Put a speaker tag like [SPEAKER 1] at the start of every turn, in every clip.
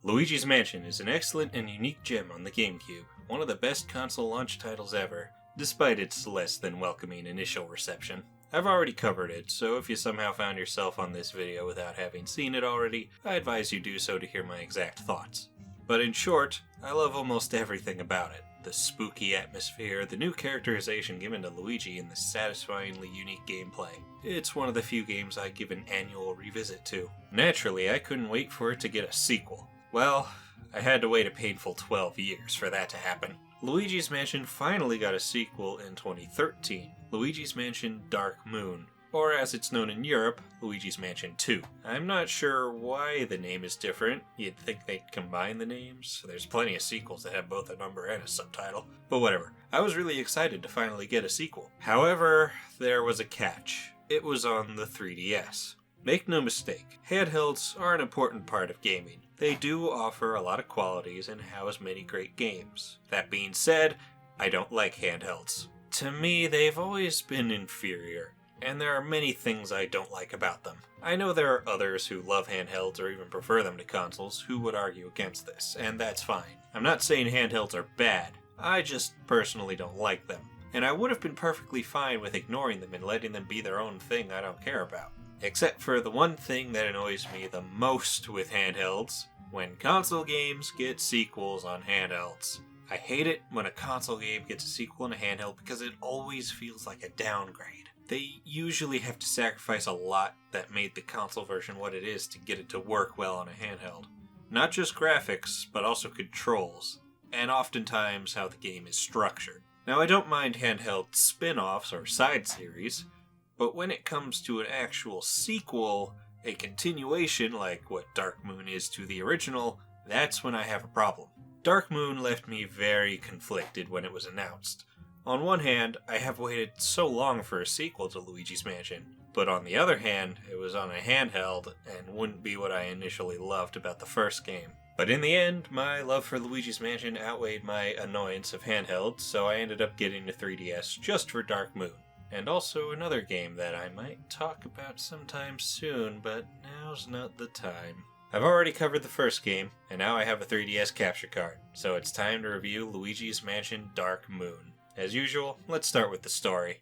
[SPEAKER 1] Luigi's Mansion is an excellent and unique gem on the Gamecube, one of the best console launch titles ever, despite its less than welcoming initial reception. I've already covered it, so if you somehow found yourself on this video without having seen it already, I advise you do so to hear my exact thoughts. But in short, I love almost everything about it. The spooky atmosphere, the new characterization given to Luigi, and the satisfyingly unique gameplay. It's one of the few games I give an annual revisit to. Naturally, I couldn't wait for it to get a sequel. Well, I had to wait a painful 12 years for that to happen. Luigi's Mansion finally got a sequel in 2013, Luigi's Mansion DarkMoon, or as it's known in Europe, Luigi's Mansion 2. I'm not sure why the name is different. You'd think they'd combine the names. There's plenty of sequels that have both a number and a subtitle. But whatever. I was really excited to finally get a sequel. However, there was a catch. It was on the 3DS. Make no mistake, handhelds are an important part of gaming. They do offer a lot of qualities and house many great games. That being said, I don't like handhelds. To me, they've always been inferior, and there are many things I don't like about them. I know there are others who love handhelds or even prefer them to consoles who would argue against this, and that's fine. I'm not saying handhelds are bad, I just personally don't like them. And I would have been perfectly fine with ignoring them and letting them be their own thing I don't care about. Except for the one thing that annoys me the most with handhelds, when console games get sequels on handhelds. I hate it when a console game gets a sequel on a handheld because it always feels like a downgrade. They usually have to sacrifice a lot that made the console version what it is to get it to work well on a handheld. Not just graphics, but also controls, and oftentimes how the game is structured. Now, I don't mind handheld spin-offs or side series, but when it comes to an actual sequel, a continuation like what DarkMoon is to the original, that's when I have a problem. DarkMoon left me very conflicted when it was announced. On one hand, I have waited so long for a sequel to Luigi's Mansion, but on the other hand, it was on a handheld and wouldn't be what I initially loved about the first game. But in the end, my love for Luigi's Mansion outweighed my annoyance of handhelds, so I ended up getting the 3DS just for DarkMoon. And also another game that I might talk about sometime soon, but now's not the time. I've already covered the first game, and now I have a 3DS capture card, so it's time to review Luigi's Mansion DarkMoon. As usual, let's start with the story.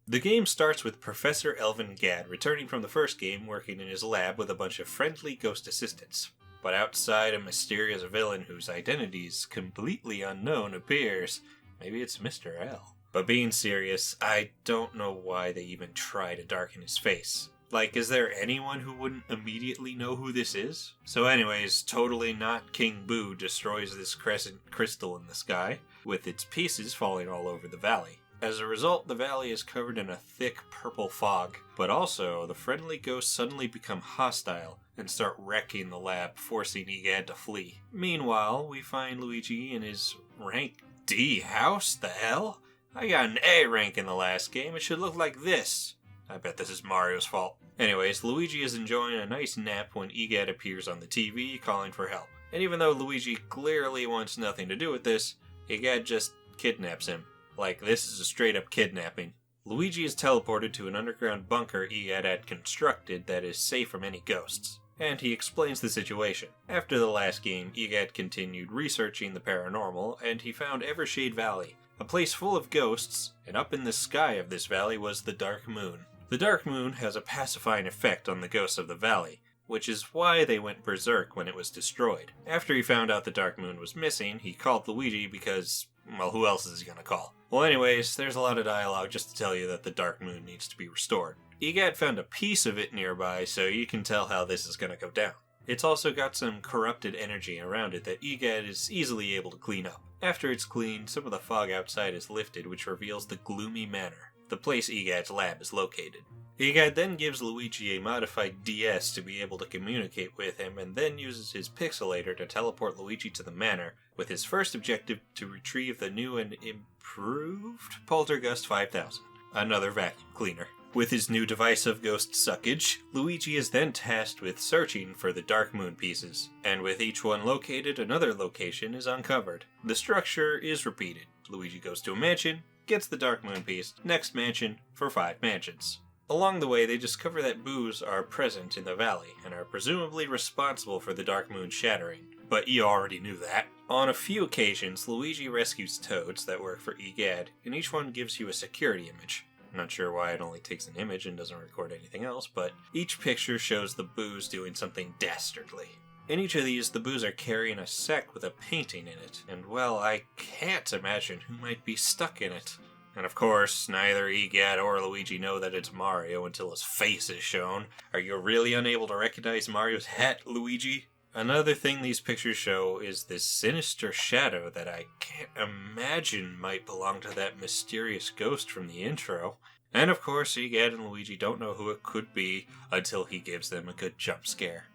[SPEAKER 1] The game starts with Professor Elvin Gadd returning from the first game, working in his lab with a bunch of friendly ghost assistants. But outside, a mysterious villain whose identity is completely unknown appears. Maybe it's Mr. L. But being serious, I don't know why they even try to darken his face. Like, is there anyone who wouldn't immediately know who this is? So anyways, totally not King Boo destroys this crescent crystal in the sky, with its pieces falling all over the valley. As a result, the valley is covered in a thick purple fog, but also the friendly ghosts suddenly become hostile and start wrecking the lab, forcing Egad to flee. Meanwhile, we find Luigi in his rank D house? The hell? I got an A rank in the last game, it should look like this. I bet this is Mario's fault. Anyways, Luigi is enjoying a nice nap when Egad appears on the TV calling for help. And even though Luigi clearly wants nothing to do with this, Egad just kidnaps him. Like, this is a straight-up kidnapping. Luigi is teleported to an underground bunker Egad had constructed that is safe from any ghosts, and he explains the situation. After the last game, Egad continued researching the paranormal, and he found Evershade Valley, a place full of ghosts, and up in the sky of this valley was the Dark Moon. The Dark Moon has a pacifying effect on the ghosts of the valley, which is why they went berserk when it was destroyed. After he found out the Dark Moon was missing, he called Luigi because, well, who else is he gonna call? Well, anyways, there's a lot of dialogue just to tell you that the Dark Moon needs to be restored. Egad found a piece of it nearby, so you can tell how this is gonna go down. It's also got some corrupted energy around it that Egad is easily able to clean up. After it's cleaned, some of the fog outside is lifted, which reveals the Gloomy Manor, the place Egad's lab is located. Egad then gives Luigi a modified DS to be able to communicate with him, and then uses his pixelator to teleport Luigi to the manor, with his first objective to retrieve the new and improved Poltergust 5000, another vacuum cleaner. With his new device of ghost suckage, Luigi is then tasked with searching for the Dark Moon pieces, and with each one located, another location is uncovered. The structure is repeated. Luigi goes to a mansion, gets the Dark Moon piece, next mansion, for 5 mansions. Along the way, they discover that boos are present in the valley, and are presumably responsible for the Dark Moon shattering. But you already knew that. On a few occasions, Luigi rescues toads that work for EGAD, and each one gives you a security image. Not sure why it only takes an image and doesn't record anything else, but each picture shows the boos doing something dastardly. In each of these, the boos are carrying a sack with a painting in it, and well, I can't imagine who might be stuck in it. And of course, neither EGAD or Luigi know that it's Mario until his face is shown. Are you really unable to recognize Mario's hat, Luigi? Another thing these pictures show is this sinister shadow that I can't imagine might belong to that mysterious ghost from the intro. And of course, EGAD and Luigi don't know who it could be until he gives them a good jump scare.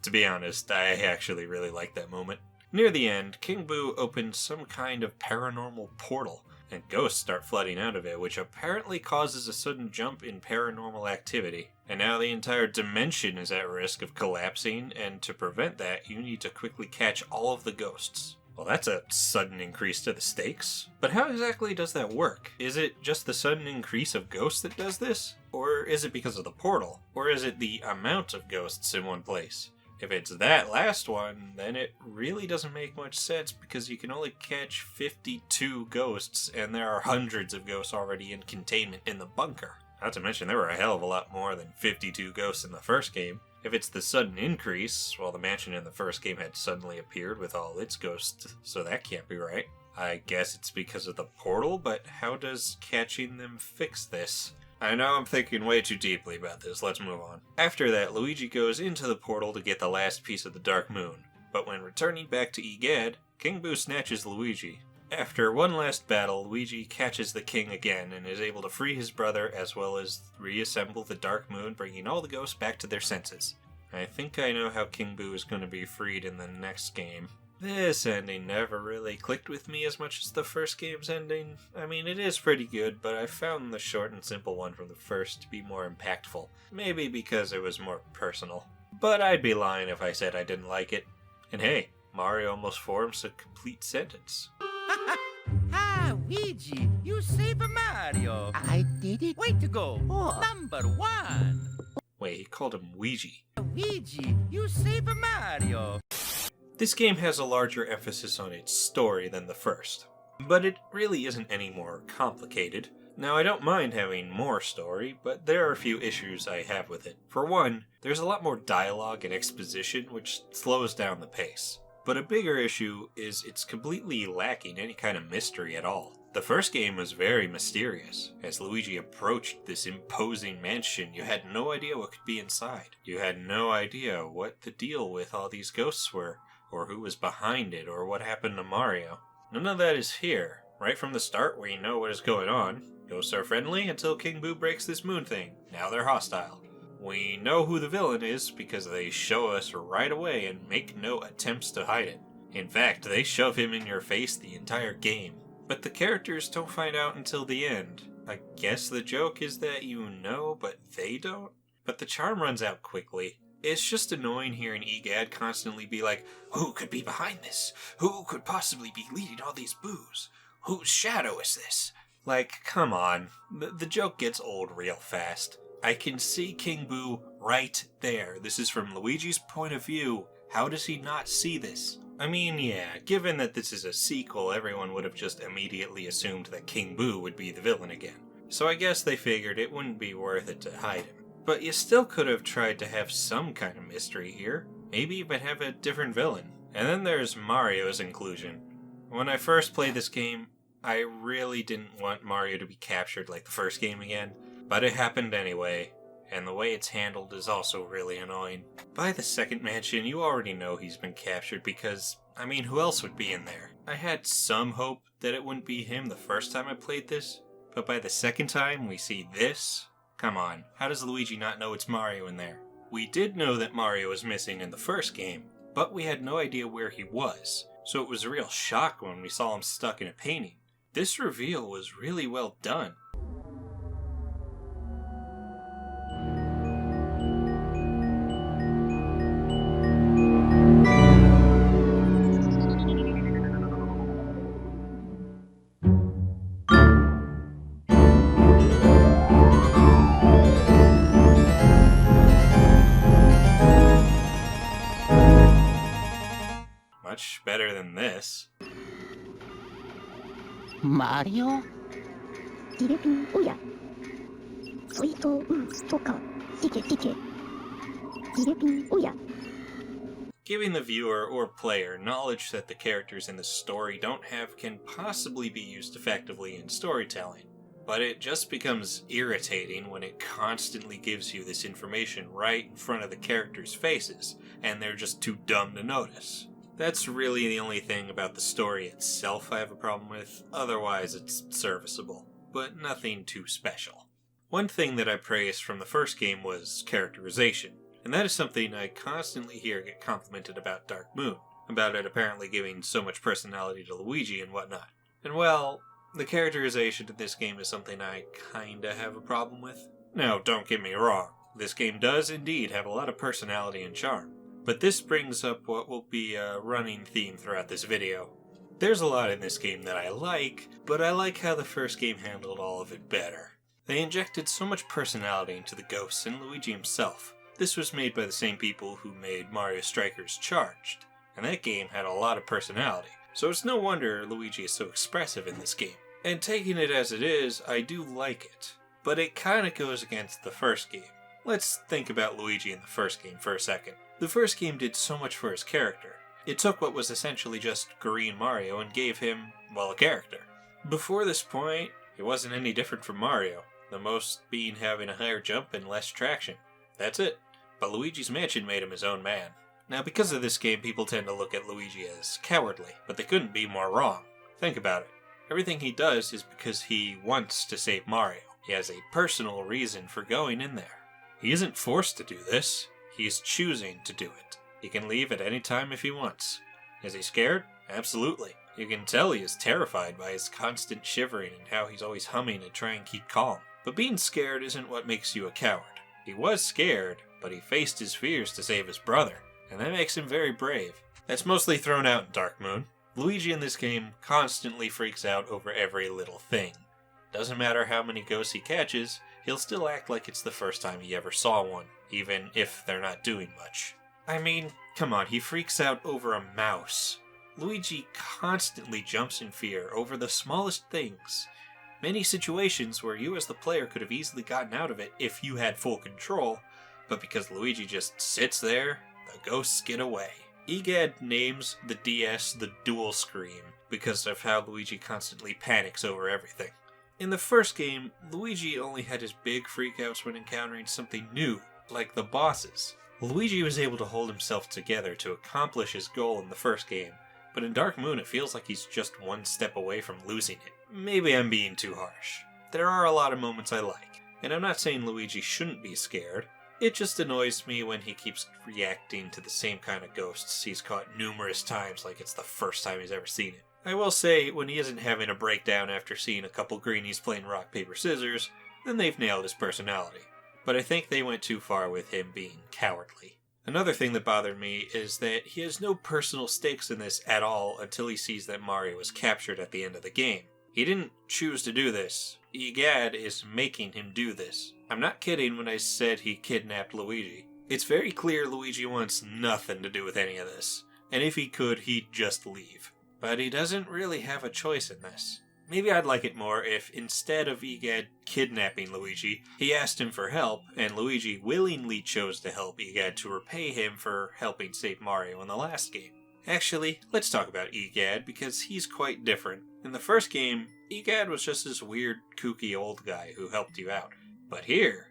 [SPEAKER 1] To be honest, I actually really like that moment. Near the end, King Boo opens some kind of paranormal portal, and ghosts start flooding out of it, which apparently causes a sudden jump in paranormal activity. And now the entire dimension is at risk of collapsing, and to prevent that, you need to quickly catch all of the ghosts. Well, that's a sudden increase to the stakes. But how exactly does that work? Is it just the sudden increase of ghosts that does this? Or is it because of the portal? Or is it the amount of ghosts in one place? If it's that last one, then it really doesn't make much sense because you can only catch 52 ghosts and there are hundreds of ghosts already in containment in the bunker. Not to mention there were a hell of a lot more than 52 ghosts in the first game. If it's the sudden increase, well, the mansion in the first game had suddenly appeared with all its ghosts, so that can't be right. I guess it's because of the portal, but how does catching them fix this? I know I'm thinking way too deeply about this, let's move on. After that, Luigi goes into the portal to get the last piece of the Dark Moon, but when returning back to EGAD, King Boo snatches Luigi. After one last battle, Luigi catches the king again and is able to free his brother as well as reassemble the Dark Moon, bringing all the ghosts back to their senses. I think I know how King Boo is going to be freed in the next game. This ending never really clicked with me as much as the first game's ending. I mean, it is pretty good, but I found the short and simple one from the first to be more impactful. Maybe because it was more personal. But I'd be lying if I said I didn't like it. And hey, Mario almost forms a complete sentence.
[SPEAKER 2] Ah, Luigi, you saved Mario.
[SPEAKER 3] I did it.
[SPEAKER 2] Way to go.
[SPEAKER 3] Oh.
[SPEAKER 2] #1.
[SPEAKER 1] Wait, he called him Luigi.
[SPEAKER 2] Luigi, you saved Mario.
[SPEAKER 1] This game has a larger emphasis on its story than the first, but it really isn't any more complicated. Now, I don't mind having more story, but there are a few issues I have with it. For one, there's a lot more dialogue and exposition, which slows down the pace. But a bigger issue is it's completely lacking any kind of mystery at all. The first game was very mysterious. As Luigi approached this imposing mansion, you had no idea what could be inside. You had no idea what the deal with all these ghosts were, or who was behind it, or what happened to Mario. None of that is here. Right from the start, we know what is going on. Ghosts are friendly until King Boo breaks this moon thing. Now they're hostile. We know who the villain is because they show us right away and make no attempts to hide it. In fact, they shove him in your face the entire game. But the characters don't find out until the end. I guess the joke is that you know, but they don't? But the charm runs out quickly. It's just annoying hearing EGAD constantly be like, who could be behind this? Who could possibly be leading all these boos? Whose shadow is this? Like, come on. The joke gets old real fast. I can see King Boo right there. This is from Luigi's point of view. How does he not see this? I mean, yeah, given that this is a sequel, everyone would have just immediately assumed that King Boo would be the villain again. So I guess they figured it wouldn't be worth it to hide him. But you still could have tried to have some kind of mystery here. Maybe even have a different villain. And then there's Mario's inclusion. When I first played this game, I really didn't want Mario to be captured like the first game again. But it happened anyway, and the way it's handled is also really annoying. By the second mansion, you already know he's been captured because, I mean, who else would be in there? I had some hope that it wouldn't be him the first time I played this, but by the second time we see this? Come on, how does Luigi not know it's Mario in there? We did know that Mario was missing in the first game, but we had no idea where he was. so it was a real shock when we saw him stuck in a painting. This reveal was really well done. Much better than this.
[SPEAKER 2] Mario?
[SPEAKER 3] ディレピンおやそいととかティケティケディレピンおや
[SPEAKER 1] Giving the viewer or player knowledge that the characters in the story don't have can possibly be used effectively in storytelling, but it just becomes irritating when it constantly gives you this information right in front of the characters' faces, and they're just too dumb to notice. That's really the only thing about the story itself I have a problem with, otherwise it's serviceable, but nothing too special. One thing that I praised from the first game was characterization, and that is something I constantly hear get complimented about Dark Moon, about it apparently giving so much personality to Luigi and whatnot. And well, the characterization in this game is something I kinda have a problem with. Now, don't get me wrong, this game does indeed have a lot of personality and charm. But this brings up what will be a running theme throughout this video. There's a lot in this game that I like, but I like how the first game handled all of it better. They injected so much personality into the ghosts and Luigi himself. This was made by the same people who made Mario Strikers Charged, and that game had a lot of personality, so it's no wonder Luigi is so expressive in this game. And taking it as it is, I do like it, but it kinda goes against the first game. Let's think about Luigi in the first game for a second. The first game did so much for his character. It took what was essentially just green Mario and gave him, well, a character. Before this point, it wasn't any different from Mario, the most being having a higher jump and less traction. That's it. But Luigi's Mansion made him his own man. Now, because of this game, people tend to look at Luigi as cowardly, but they couldn't be more wrong. Think about it. Everything he does is because he wants to save Mario. He has a personal reason for going in there. He isn't forced to do this. He's choosing to do it. He can leave at any time if he wants. Is he scared? Absolutely. You can tell he is terrified by his constant shivering and how he's always humming to try and keep calm. But being scared isn't what makes you a coward. He was scared, but he faced his fears to save his brother, and that makes him very brave. That's mostly thrown out in Dark Moon. Luigi in this game constantly freaks out over every little thing. Doesn't matter how many ghosts he catches, he'll still act like it's the first time he ever saw one, even if they're not doing much. I mean, come on, he freaks out over a mouse. Luigi constantly jumps in fear over the smallest things. Many situations where you as the player could have easily gotten out of it if you had full control, but because Luigi just sits there, the ghosts get away. EGAD names the DS the dual scream because of how Luigi constantly panics over everything. In the first game, Luigi only had his big freakouts when encountering something new, like the bosses. Luigi was able to hold himself together to accomplish his goal in the first game, but in Dark Moon it feels like he's just one step away from losing it. Maybe I'm being too harsh. There are a lot of moments I like, and I'm not saying Luigi shouldn't be scared. It just annoys me when he keeps reacting to the same kind of ghosts he's caught numerous times like it's the first time he's ever seen it. I will say, when he isn't having a breakdown after seeing a couple greenies playing rock, paper, scissors, then they've nailed his personality. But I think they went too far with him being cowardly. Another thing that bothered me is that he has no personal stakes in this at all until he sees that Mario was captured at the end of the game. He didn't choose to do this. EGAD is making him do this. I'm not kidding when I said he kidnapped Luigi. It's very clear Luigi wants nothing to do with any of this, and if he could, he'd just leave. But he doesn't really have a choice in this. Maybe I'd like it more if, instead of EGAD kidnapping Luigi, he asked him for help, and Luigi willingly chose to help EGAD to repay him for helping save Mario in the last game. Actually, let's talk about EGAD, because he's quite different. In the first game, EGAD was just this weird, kooky old guy who helped you out. But here,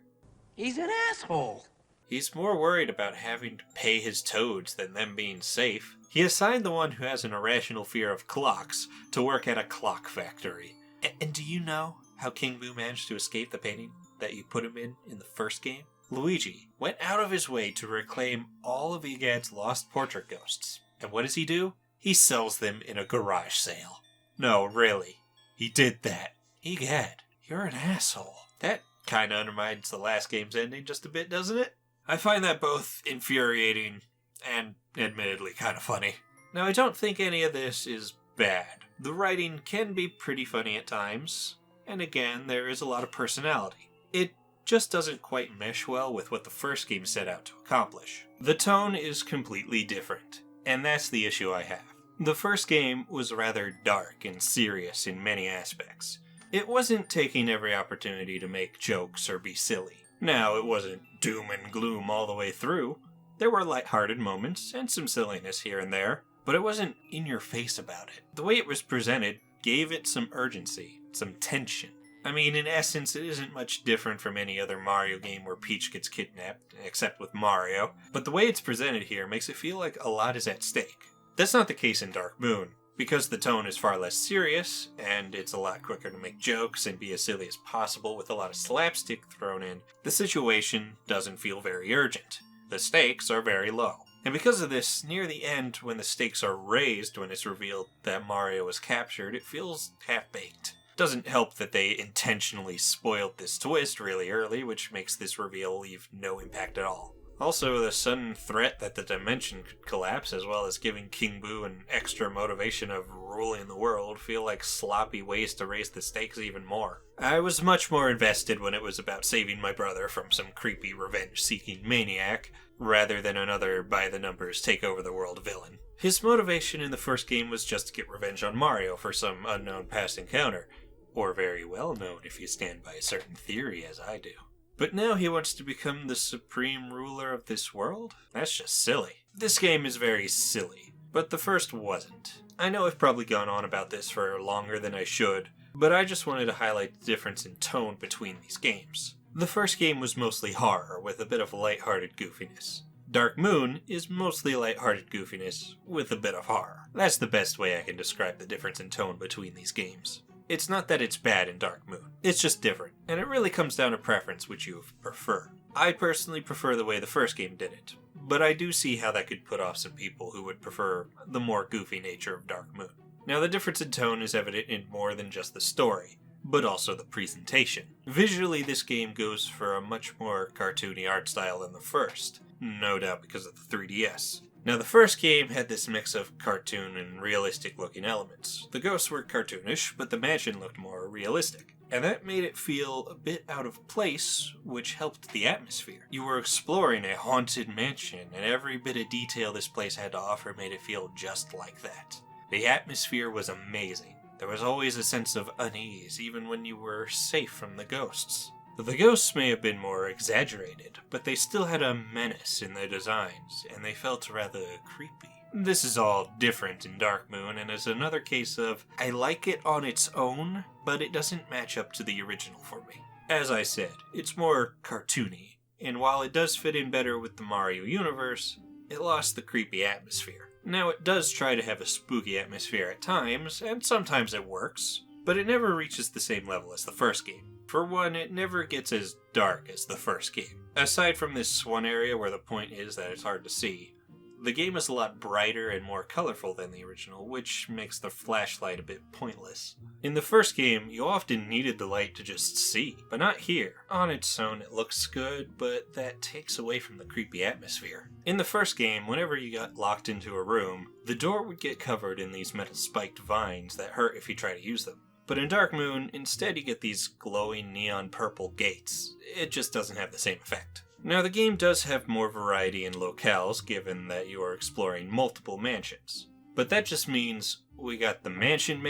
[SPEAKER 2] He's an asshole.
[SPEAKER 1] he's more worried about having to pay his toads than them being safe. He assigned the one who has an irrational fear of clocks to work at a clock factory. And do you know how King Boo managed to escape the painting that you put him in the first game? Luigi went out of his way to reclaim all of EGAD's lost portrait ghosts. And what does he do? He sells them in a garage sale. No, really. He did that. Egad, you're an asshole. That kinda undermines the last game's ending just a bit, doesn't it? I find that both infuriating and admittedly kinda funny. Now, I don't think any of this is bad. The writing can be pretty funny at times, and again, there is a lot of personality. It just doesn't quite mesh well with what the first game set out to accomplish. The tone is completely different, and that's the issue I have. The first game was rather dark and serious in many aspects. It wasn't taking every opportunity to make jokes or be silly. Now, it wasn't doom and gloom all the way through. There were lighthearted moments and some silliness here and there, but it wasn't in your face about it. The way it was presented gave it some urgency, some tension. I mean, in essence, it isn't much different from any other Mario game where Peach gets kidnapped, except with Mario, but the way it's presented here makes it feel like a lot is at stake. That's not the case in Dark Moon. Because the tone is far less serious, and it's a lot quicker to make jokes and be as silly as possible with a lot of slapstick thrown in, the situation doesn't feel very urgent. The stakes are very low. And because of this, near the end, when the stakes are raised when it's revealed that Mario was captured, it feels half-baked. Doesn't help that they intentionally spoiled this twist really early, which makes this reveal leave no impact at all. Also, the sudden threat that the dimension could collapse, as well as giving King Boo an extra motivation of ruling the world, feel like sloppy ways to raise the stakes even more. I was much more invested when it was about saving my brother from some creepy revenge-seeking maniac, rather than another by-the-numbers take-over-the-world villain. His motivation in the first game was just to get revenge on Mario for some unknown past encounter, or very well known if you stand by a certain theory as I do. But now he wants to become the supreme ruler of this world? That's just silly. This game is very silly, but the first wasn't. I know I've probably gone on about this for longer than I should, but I just wanted to highlight the difference in tone between these games. The first game was mostly horror, with a bit of lighthearted goofiness. Dark Moon is mostly lighthearted goofiness, with a bit of horror. That's the best way I can describe the difference in tone between these games. It's not that it's bad in Dark Moon, it's just different, and it really comes down to preference which you prefer. I personally prefer the way the first game did it, but I do see how that could put off some people who would prefer the more goofy nature of Dark Moon. Now, the difference in tone is evident in more than just the story, but also the presentation. Visually, this game goes for a much more cartoony art style than the first, no doubt because of the 3DS. Now, the first game had this mix of cartoon and realistic-looking elements. The ghosts were cartoonish, but the mansion looked more realistic. And that made it feel a bit out of place, which helped the atmosphere. You were exploring a haunted mansion, and every bit of detail this place had to offer made it feel just like that. The atmosphere was amazing. There was always a sense of unease, even when you were safe from the ghosts. The ghosts may have been more exaggerated, but they still had a menace in their designs, and they felt rather creepy. This is all different in Dark Moon, and is another case of, I like it on its own, but it doesn't match up to the original for me. As I said, it's more cartoony, and while it does fit in better with the Mario universe, it lost the creepy atmosphere. Now, it does try to have a spooky atmosphere at times, and sometimes it works, but it never reaches the same level as the first game. For one, it never gets as dark as the first game. Aside from this one area where the point is that it's hard to see, the game is a lot brighter and more colorful than the original, which makes the flashlight a bit pointless. In the first game, you often needed the light to just see, but not here. On its own, it looks good, but that takes away from the creepy atmosphere. In the first game, whenever you got locked into a room, the door would get covered in these metal spiked vines that hurt if you try to use them. But in Dark Moon, instead you get these glowing neon purple gates. It just doesn't have the same effect. Now, the game does have more variety in locales, given that you are exploring multiple mansions. But that just means we got the mansion,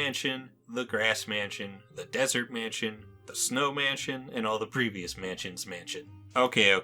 [SPEAKER 1] the grass mansion, the desert mansion, the snow mansion, and all the previous mansions mansion. Okay.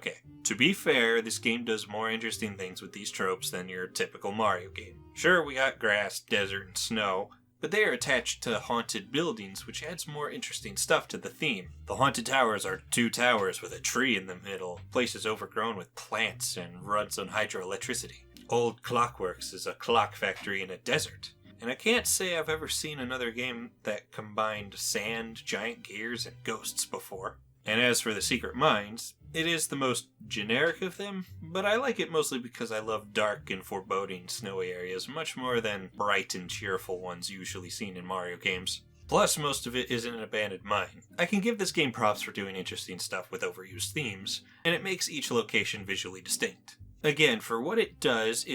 [SPEAKER 1] To be fair, this game does more interesting things with these tropes than your typical Mario game. Sure, we got grass, desert, and snow, but they are attached to haunted buildings, which adds more interesting stuff to the theme. The haunted towers are 2 towers with a tree in the middle, places overgrown with plants and runs on hydroelectricity. Old Clockworks is a clock factory in a desert, and I can't say I've ever seen another game that combined sand, giant gears, and ghosts before. And as for the secret mines, it is the most generic of them, but I like it mostly because I love dark and foreboding snowy areas much more than bright and cheerful ones usually seen in Mario games. Plus, most of it isn't an abandoned mine. I can give this game props for doing interesting stuff with overused themes, and it makes each location visually distinct. Again, for what it does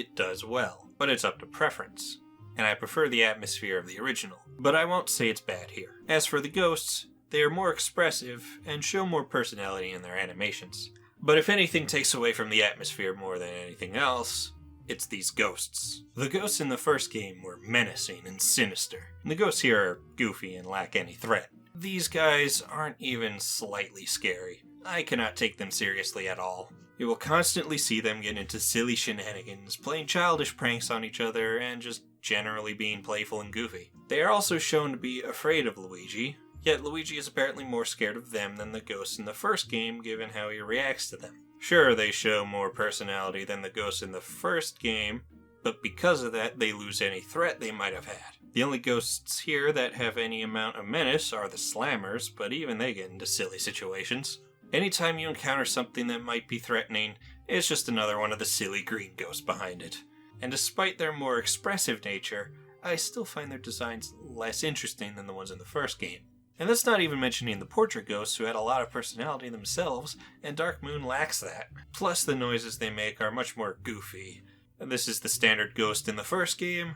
[SPEAKER 1] well, but it's up to preference. And I prefer the atmosphere of the original, but I won't say it's bad here. As for the ghosts, they are more expressive and show more personality in their animations. But if anything takes away from the atmosphere more than anything else, it's these ghosts. The ghosts in the first game were menacing and sinister, and the ghosts here are goofy and lack any threat. These guys aren't even slightly scary. I cannot take them seriously at all. You will constantly see them get into silly shenanigans, playing childish pranks on each other, and just generally being playful and goofy. They are also shown to be afraid of Luigi, yet Luigi is apparently more scared of them than the ghosts in the first game given how he reacts to them. Sure, they show more personality than the ghosts in the first game, but because of that, they lose any threat they might have had. The only ghosts here that have any amount of menace are the slammers, but even they get into silly situations. Anytime you encounter something that might be threatening, it's just another one of the silly green ghosts behind it. And despite their more expressive nature, I still find their designs less interesting than the ones in the first game. And that's not even mentioning the portrait ghosts who had a lot of personality themselves, and Dark Moon lacks that. Plus the noises they make are much more goofy. And this is the standard ghost in the first game.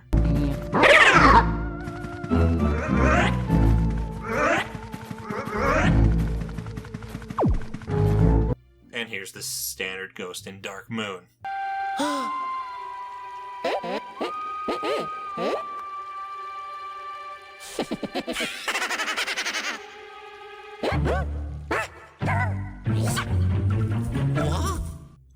[SPEAKER 1] And here's the standard ghost in Dark Moon.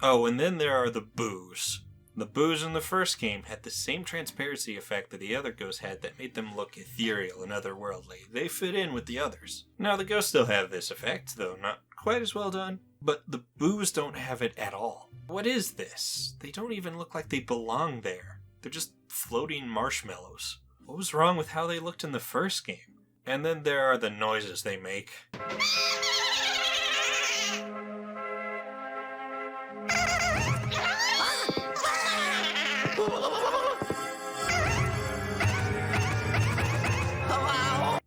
[SPEAKER 1] Oh, and then there are the boos. The boos in the first game had the same transparency effect that the other ghosts had that made them look ethereal and otherworldly. They fit in with the others. Now, the ghosts still have this effect, though not quite as well done, but the boos don't have it at all. What is this? They don't even look like they belong there. They're just floating marshmallows. What was wrong with how they looked in the first game? And then there are the noises they make.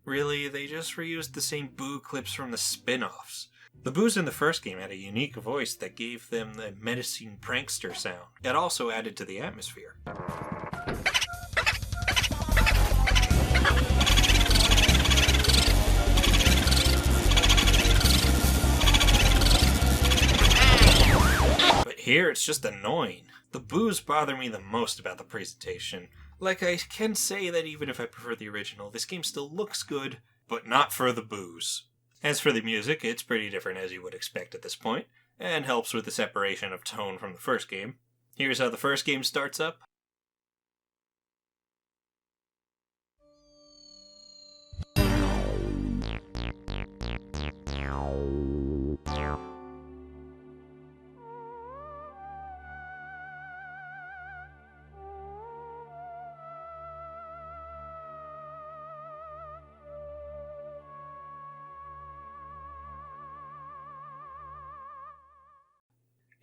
[SPEAKER 1] Really, they just reused the same boo clips from the spin-offs. The boos in the first game had a unique voice that gave them the menacing prankster sound. It also added to the atmosphere. But here it's just annoying. The boos bother me the most about the presentation. Like, I can say that even if I prefer the original, this game still looks good, but not for the boos. As for the music, it's pretty different as you would expect at this point, and helps with the separation of tone from the first game. Here's how the first game starts up.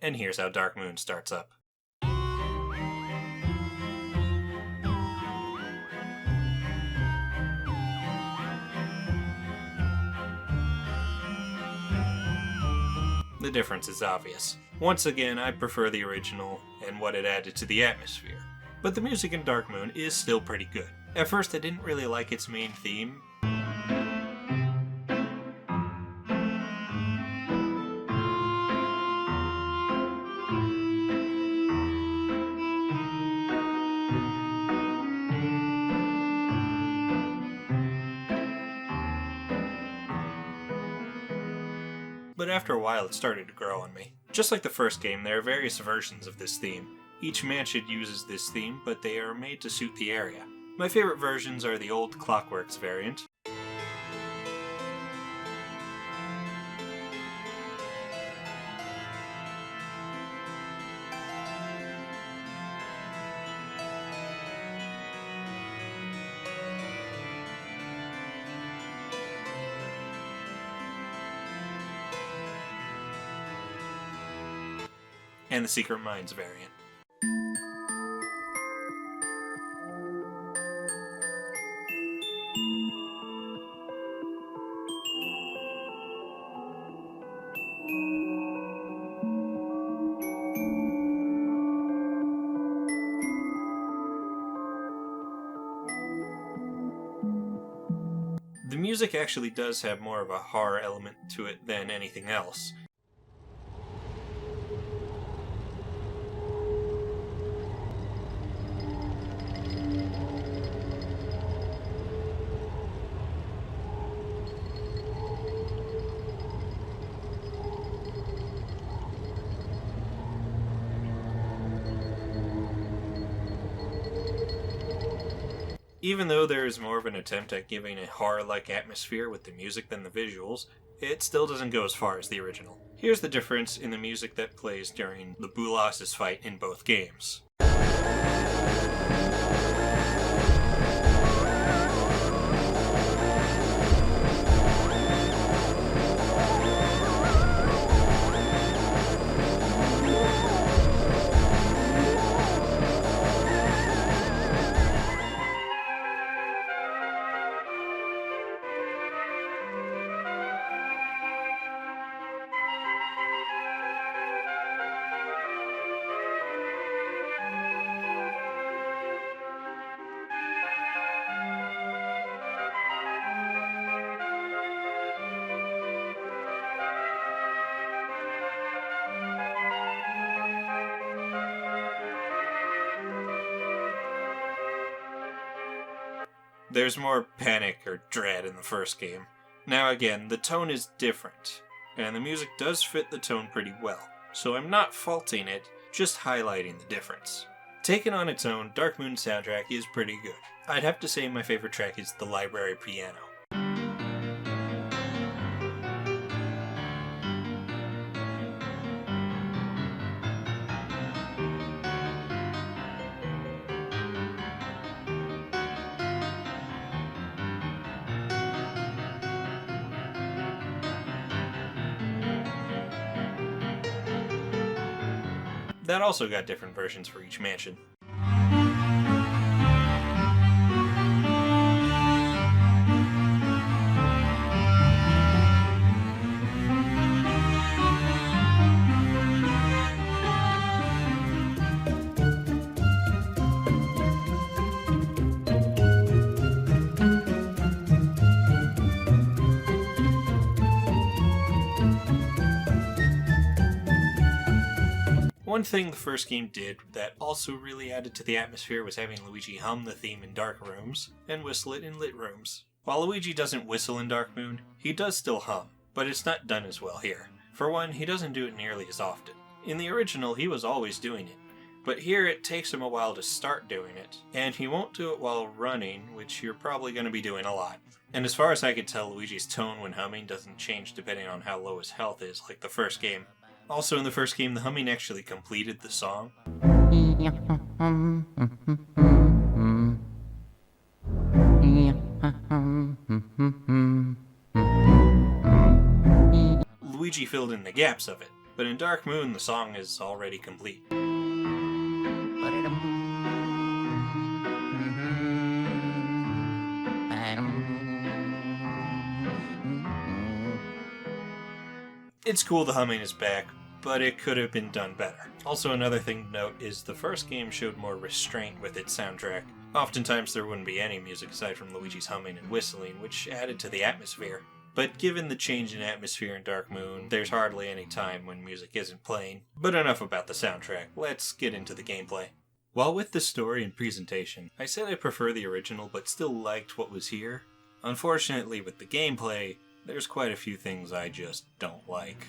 [SPEAKER 1] And here's how Dark Moon starts up. The difference is obvious. Once again, I prefer the original and what it added to the atmosphere. But the music in Dark Moon is still pretty good. At first I didn't really like its main theme. But after a while it started to grow on me. Just like the first game, there are various versions of this theme. Each mansion uses this theme, but they are made to suit the area. My favorite versions are the old Clockworks variant, and the Secret Mines variant. The music actually does have more of a horror element to it than anything else. Even though there is more of an attempt at giving a horror-like atmosphere with the music than the visuals, it still doesn't go as far as the original. Here's the difference in the music that plays during the Boolos's fight in both games. There's more panic or dread in the first game. Now again, the tone is different, and the music does fit the tone pretty well, so I'm not faulting it, just highlighting the difference. Taken on its own, Dark Moon soundtrack is pretty good. I'd have to say my favorite track is the library piano. That also got different versions for each mansion. One thing the first game did that also really added to the atmosphere was having Luigi hum the theme in dark rooms, and whistle it in lit rooms. While Luigi doesn't whistle in Dark Moon, he does still hum, but it's not done as well here. For one, he doesn't do it nearly as often. In the original, he was always doing it, but here it takes him a while to start doing it, and he won't do it while running, which you're probably going to be doing a lot. And as far as I could tell, Luigi's tone when humming doesn't change depending on how low his health is, like the first game. Also, in the first game, the humming actually completed the song. Luigi filled in the gaps of it, but in Dark Moon, the song is already complete. It's cool the humming is back, but it could have been done better. Also, another thing to note is the first game showed more restraint with its soundtrack. Oftentimes there wouldn't be any music aside from Luigi's humming and whistling, which added to the atmosphere. But given the change in atmosphere in Dark Moon, there's hardly any time when music isn't playing. But enough about the soundtrack, let's get into the gameplay. While with the story and presentation, I said I prefer the original but still liked what was here. Unfortunately, with the gameplay, there's quite a few things I just don't like.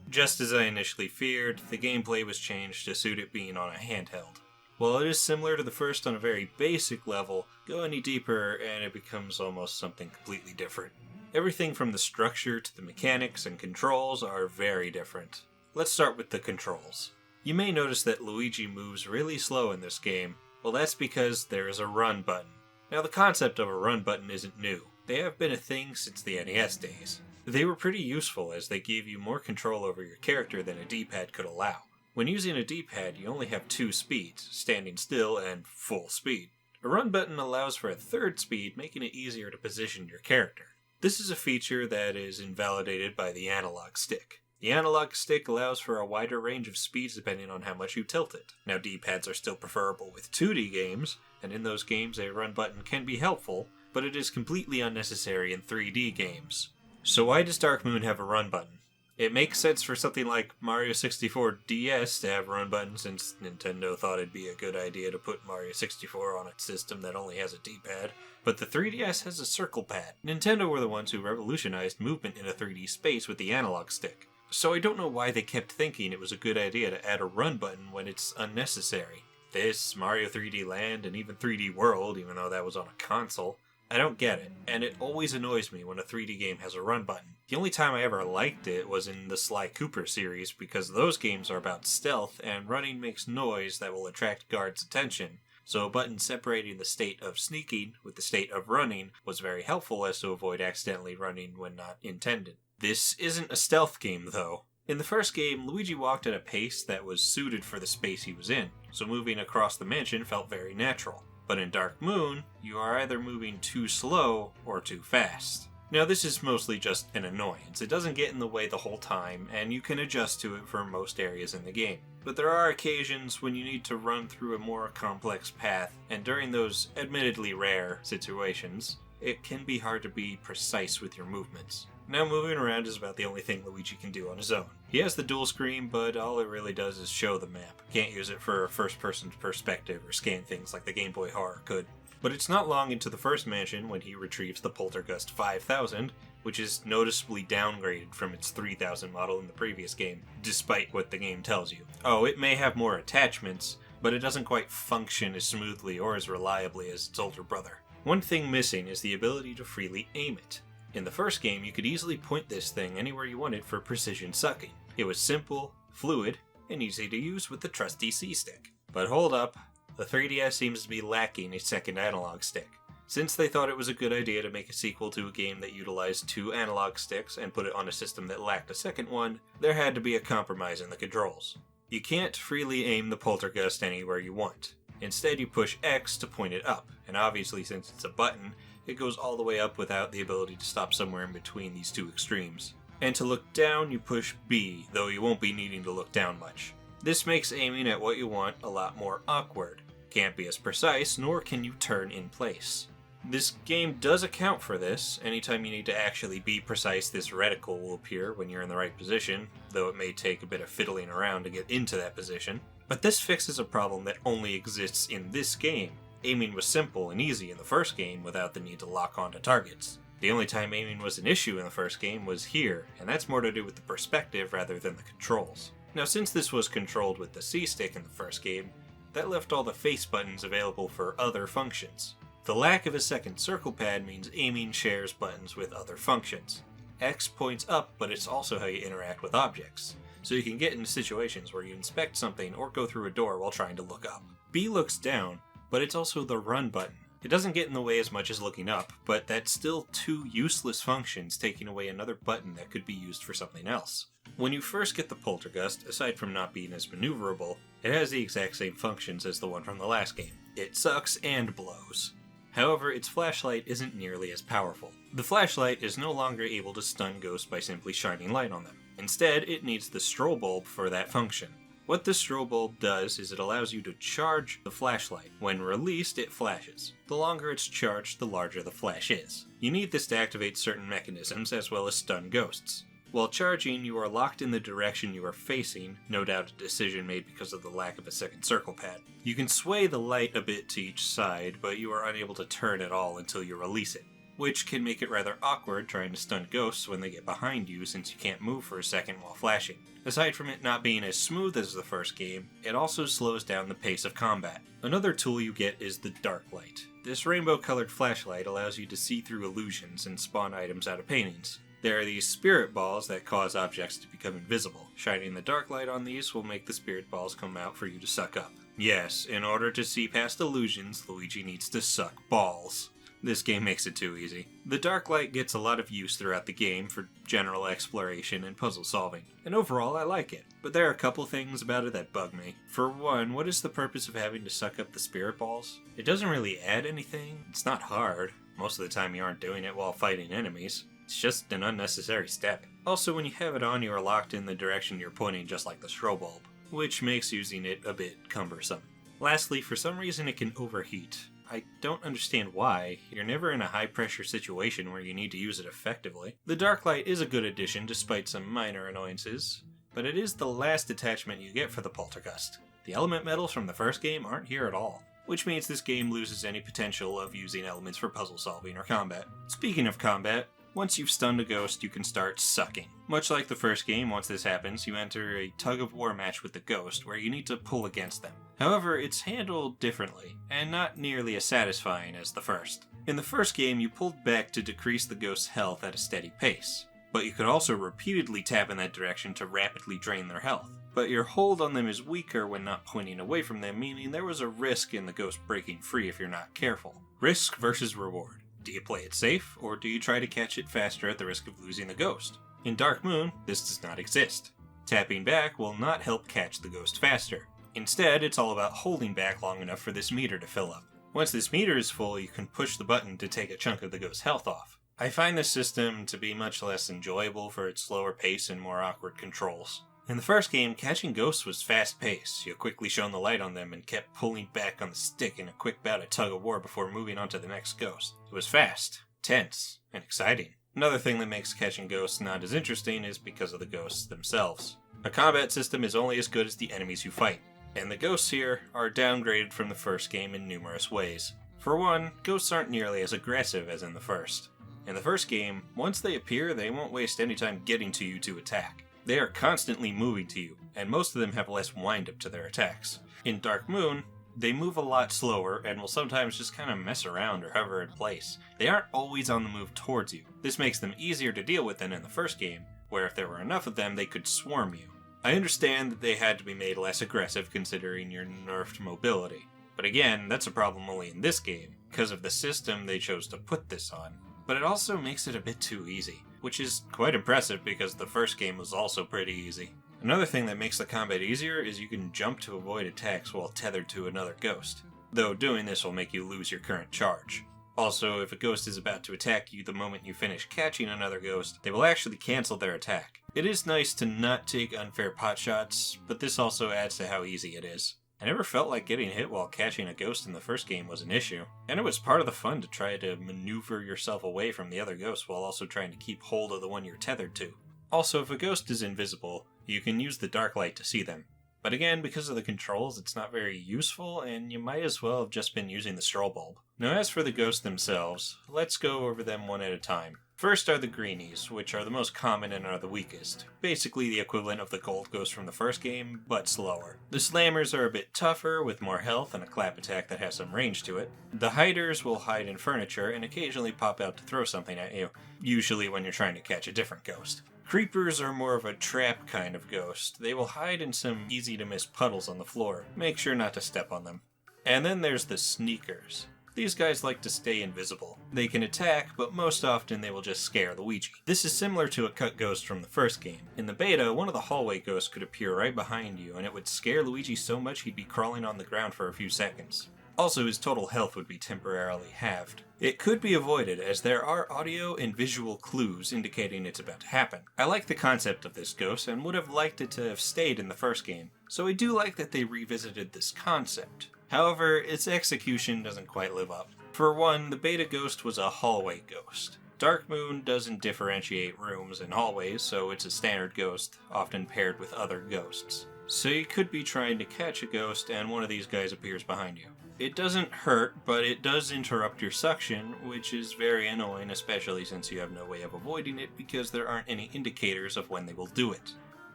[SPEAKER 1] Just as I initially feared, the gameplay was changed to suit it being on a handheld. While it is similar to the first on a very basic level, go any deeper and it becomes almost something completely different. Everything from the structure to the mechanics and controls are very different. Let's start with the controls. You may notice that Luigi moves really slow in this game. Well, that's because there is a run button. Now, the concept of a run button isn't new. They have been a thing since the NES days. They were pretty useful as they gave you more control over your character than a D-pad could allow. When using a D-pad, you only have 2 speeds, standing still and full speed. A run button allows for a 3rd speed, making it easier to position your character. This is a feature that is invalidated by the analog stick. The analog stick allows for a wider range of speeds depending on how much you tilt it. Now, D-pads are still preferable with 2D games, and in those games a run button can be helpful, but it is completely unnecessary in 3D games. So why does DarkMoon have a run button? It makes sense for something like Mario 64 DS to have a run button, since Nintendo thought it'd be a good idea to put Mario 64 on a system that only has a D-pad, but the 3DS has a circle pad. Nintendo were the ones who revolutionized movement in a 3D space with the analog stick. So I don't know why they kept thinking it was a good idea to add a run button when it's unnecessary. This, Mario 3D Land, and even 3D World, even though that was on a console, I don't get it, and it always annoys me when a 3D game has a run button. The only time I ever liked it was in the Sly Cooper series, because those games are about stealth, and running makes noise that will attract guards' attention. So a button separating the state of sneaking with the state of running was very helpful as to avoid accidentally running when not intended. This isn't a stealth game, though. In the first game, Luigi walked at a pace that was suited for the space he was in, so moving across the mansion felt very natural. But in DarkMoon, you are either moving too slow or too fast. Now, this is mostly just an annoyance. It doesn't get in the way the whole time, and you can adjust to it for most areas in the game. But there are occasions when you need to run through a more complex path, and during those admittedly rare situations, it can be hard to be precise with your movements. Now, moving around is about the only thing Luigi can do on his own. He has the dual screen, but all it really does is show the map. Can't use it for a first-person perspective or scan things like the Game Boy Horror could. But it's not long into the first mansion when he retrieves the Poltergust 5000, which is noticeably downgraded from its 3000 model in the previous game, despite what the game tells you. Oh, it may have more attachments, but it doesn't quite function as smoothly or as reliably as its older brother. One thing missing is the ability to freely aim it. In the first game, you could easily point this thing anywhere you wanted for precision sucking. It was simple, fluid, and easy to use with the trusty C-stick. But hold up, the 3DS seems to be lacking a second analog stick. Since they thought it was a good idea to make a sequel to a game that utilized 2 analog sticks and put it on a system that lacked a second one, there had to be a compromise in the controls. You can't freely aim the Poltergust anywhere you want. Instead, you push X to point it up, and obviously since it's a button, it goes all the way up without the ability to stop somewhere in between these 2 extremes. And to look down, you push B, though you won't be needing to look down much. This makes aiming at what you want a lot more awkward. Can't be as precise, nor can you turn in place. This game does account for this. Anytime you need to actually be precise, this reticle will appear when you're in the right position, though it may take a bit of fiddling around to get into that position. But this fixes a problem that only exists in this game. Aiming was simple and easy in the first game without the need to lock onto targets. The only time aiming was an issue in the first game was here, and that's more to do with the perspective rather than the controls. Now, since this was controlled with the C-stick in the first game, that left all the face buttons available for other functions. The lack of a second circle pad means aiming shares buttons with other functions. X points up, but it's also how you interact with objects, so you can get into situations where you inspect something or go through a door while trying to look up. B looks down, but it's also the run button. It doesn't get in the way as much as looking up, but that's still 2 useless functions taking away another button that could be used for something else. When you first get the Poltergust, aside from not being as maneuverable, it has the exact same functions as the one from the last game. It sucks and blows. However, its flashlight isn't nearly as powerful. The flashlight is no longer able to stun ghosts by simply shining light on them. Instead, it needs the strobe bulb for that function. What the strobe bulb does is it allows you to charge the flashlight. When released, it flashes. The longer it's charged, the larger the flash is. You need this to activate certain mechanisms as well as stun ghosts. While charging, you are locked in the direction you are facing, no doubt a decision made because of the lack of a second circle pad. You can sway the light a bit to each side, but you are unable to turn at all until you release it, which can make it rather awkward trying to stun ghosts when they get behind you since you can't move for a second while flashing. Aside from it not being as smooth as the first game, it also slows down the pace of combat. Another tool you get is the dark light. This rainbow-colored flashlight allows you to see through illusions and spawn items out of paintings. There are these spirit balls that cause objects to become invisible. Shining the dark light on these will make the spirit balls come out for you to suck up. Yes, in order to see past illusions, Luigi needs to suck balls. This game makes it too easy. The dark light gets a lot of use throughout the game for general exploration and puzzle solving, and overall I like it. But there are a couple things about it that bug me. For one, what is the purpose of having to suck up the spirit balls? It doesn't really add anything. It's not hard. Most of the time you aren't doing it while fighting enemies. It's just an unnecessary step. Also, when you have it on, you are locked in the direction you're pointing, just like the strobe bulb, which makes using it a bit cumbersome. Lastly, for some reason it can overheat. I don't understand why. You're never in a high-pressure situation where you need to use it effectively. The dark light is a good addition despite some minor annoyances, but it is the last attachment you get for the poltergust. The element metals from the first game aren't here at all, which means this game loses any potential of using elements for puzzle solving or combat. Speaking of combat, once you've stunned a ghost, you can start sucking. Much like the first game, once this happens, you enter a tug-of-war match with the ghost, where you need to pull against them. However, it's handled differently, and not nearly as satisfying as the first. In the first game, you pulled back to decrease the ghost's health at a steady pace, but you could also repeatedly tap in that direction to rapidly drain their health. But your hold on them is weaker when not pointing away from them, meaning there was a risk in the ghost breaking free if you're not careful. Risk versus reward. Do you play it safe, or do you try to catch it faster at the risk of losing the ghost? In Dark Moon, this does not exist. Tapping back will not help catch the ghost faster. Instead, it's all about holding back long enough for this meter to fill up. Once this meter is full, you can push the button to take a chunk of the ghost's health off. I find this system to be much less enjoyable for its slower pace and more awkward controls. In the first game, catching ghosts was fast-paced. You quickly shone the light on them and kept pulling back on the stick in a quick bout of tug-of-war before moving on to the next ghost. It was fast, tense, and exciting. Another thing that makes catching ghosts not as interesting is because of the ghosts themselves. A combat system is only as good as the enemies you fight, and the ghosts here are downgraded from the first game in numerous ways. For one, ghosts aren't nearly as aggressive as in the first. In the first game, once they appear, they won't waste any time getting to you to attack. They are constantly moving to you, and most of them have less wind-up to their attacks. In Dark Moon, they move a lot slower and will sometimes just kind of mess around or hover in place. They aren't always on the move towards you. This makes them easier to deal with than in the first game, where if there were enough of them, they could swarm you. I understand that they had to be made less aggressive considering your nerfed mobility. But again, that's a problem only in this game, because of the system they chose to put this on. But it also makes it a bit too easy, which is quite impressive because the first game was also pretty easy. Another thing that makes the combat easier is you can jump to avoid attacks while tethered to another ghost, though doing this will make you lose your current charge. Also, if a ghost is about to attack you the moment you finish catching another ghost, they will actually cancel their attack. It is nice to not take unfair pot shots, but this also adds to how easy it is. I never felt like getting hit while catching a ghost in the first game was an issue, and it was part of the fun to try to maneuver yourself away from the other ghosts while also trying to keep hold of the one you're tethered to. Also, if a ghost is invisible, you can use the dark light to see them. But again, because of the controls, it's not very useful, and you might as well have just been using the strobe bulb. Now as for the ghosts themselves, let's go over them one at a time. First are the greenies, which are the most common and are the weakest. Basically the equivalent of the gold ghost from the first game, but slower. The slammers are a bit tougher, with more health and a clap attack that has some range to it. The hiders will hide in furniture and occasionally pop out to throw something at you, usually when you're trying to catch a different ghost. Creepers are more of a trap kind of ghost. They will hide in some easy-to-miss puddles on the floor. Make sure not to step on them. And then there's the sneakers. These guys like to stay invisible. They can attack, but most often they will just scare Luigi. This is similar to a cut ghost from the first game. In the beta, one of the hallway ghosts could appear right behind you, and it would scare Luigi so much he'd be crawling on the ground for a few seconds. Also, his total health would be temporarily halved. It could be avoided, as there are audio and visual clues indicating it's about to happen. I like the concept of this ghost, and would have liked it to have stayed in the first game, so I do like that they revisited this concept. However, its execution doesn't quite live up. For one, the beta ghost was a hallway ghost. Dark Moon doesn't differentiate rooms and hallways, so it's a standard ghost, often paired with other ghosts. So you could be trying to catch a ghost and one of these guys appears behind you. It doesn't hurt, but it does interrupt your suction, which is very annoying, especially since you have no way of avoiding it because there aren't any indicators of when they will do it.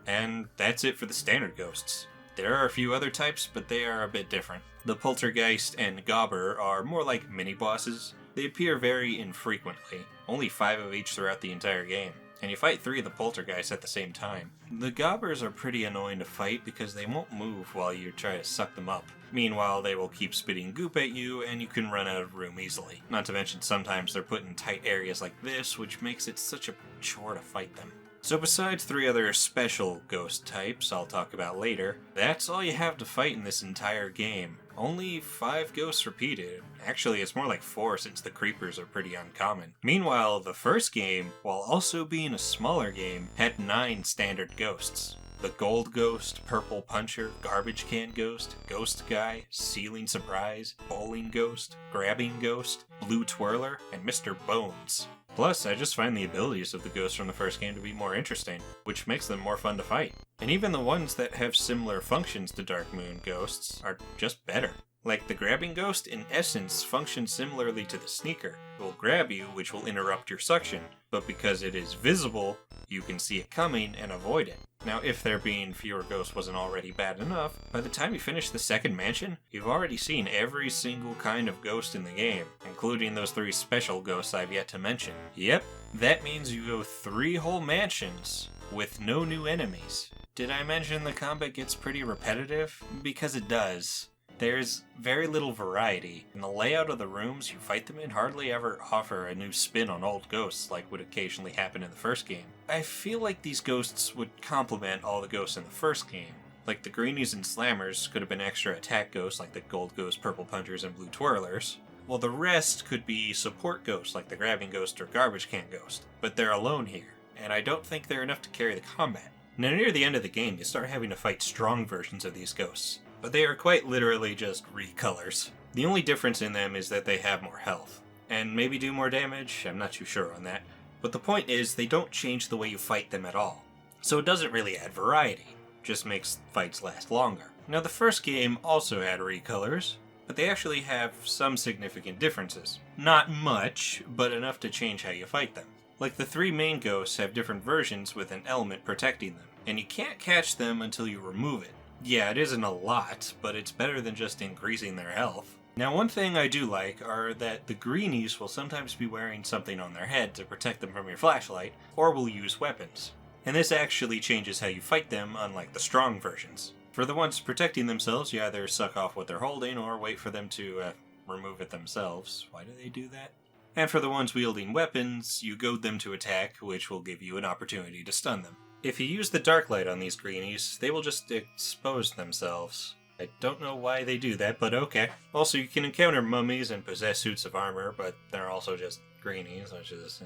[SPEAKER 1] And that's it for the standard ghosts. There are a few other types, but they are a bit different. The Poltergeist and Gobber are more like mini-bosses. They appear very infrequently, only 5 of each throughout the entire game. and you fight 3 of the poltergeists at the same time. The gobbers are pretty annoying to fight because they won't move while you try to suck them up. Meanwhile, they will keep spitting goop at you, and you can run out of room easily. Not to mention sometimes they're put in tight areas like this, which makes it such a chore to fight them. So besides 3 other special ghost types I'll talk about later, that's all you have to fight in this entire game. Only 5 ghosts repeated. Actually, it's more like 4 since the creepers are pretty uncommon. Meanwhile, the first game, while also being a smaller game, had 9 standard ghosts. The Gold Ghost, Purple Puncher, Garbage Can Ghost, Ghost Guy, Ceiling Surprise, Bowling Ghost, Grabbing Ghost, Blue Twirler, and Mr. Bones. Plus, I just find the abilities of the ghosts from the first game to be more interesting, which makes them more fun to fight. And even the ones that have similar functions to Dark Moon ghosts are just better. Like the Grabbing Ghost, in essence, functions similarly to the Sneaker. It will grab you, which will interrupt your suction, but because it is visible, you can see it coming and avoid it. Now, if there being fewer ghosts wasn't already bad enough, by the time you finish the second mansion, you've already seen every single kind of ghost in the game, including those 3 special ghosts I've yet to mention. Yep, that means you go 3 whole mansions with no new enemies. Did I mention the combat gets pretty repetitive? Because it does. There's very little variety, and the layout of the rooms you fight them in hardly ever offer a new spin on old ghosts like would occasionally happen in the first game. I feel like these ghosts would complement all the ghosts in the first game. Like the Greenies and Slammers could have been extra attack ghosts like the Gold Ghost, Purple Punchers, and Blue Twirlers, while the rest could be support ghosts like the Grabbing Ghost or Garbage Can Ghost, but they're alone here, and I don't think they're enough to carry the combat. Now near the end of the game you start having to fight strong versions of these ghosts, but they are quite literally just recolors. The only difference in them is that they have more health, and maybe do more damage, I'm not too sure on that, but the point is they don't change the way you fight them at all. So it doesn't really add variety, just makes fights last longer. Now the first game also had recolors, but they actually have some significant differences. Not much, but enough to change how you fight them. Like the 3 main ghosts have different versions with an element protecting them, and you can't catch them until you remove it. Yeah, it isn't a lot, but it's better than just increasing their health. Now, one thing I do like are that the Greenies will sometimes be wearing something on their head to protect them from your flashlight, or will use weapons. And this actually changes how you fight them, unlike the strong versions. For the ones protecting themselves, you either suck off what they're holding, or wait for them to remove it themselves. Why do they do that? And for the ones wielding weapons, you goad them to attack, which will give you an opportunity to stun them. If you use the dark light on these Greenies, they will just expose themselves. I don't know why they do that, but okay. Also, you can encounter mummies and possess suits of armor, but they're also just Greenies, which is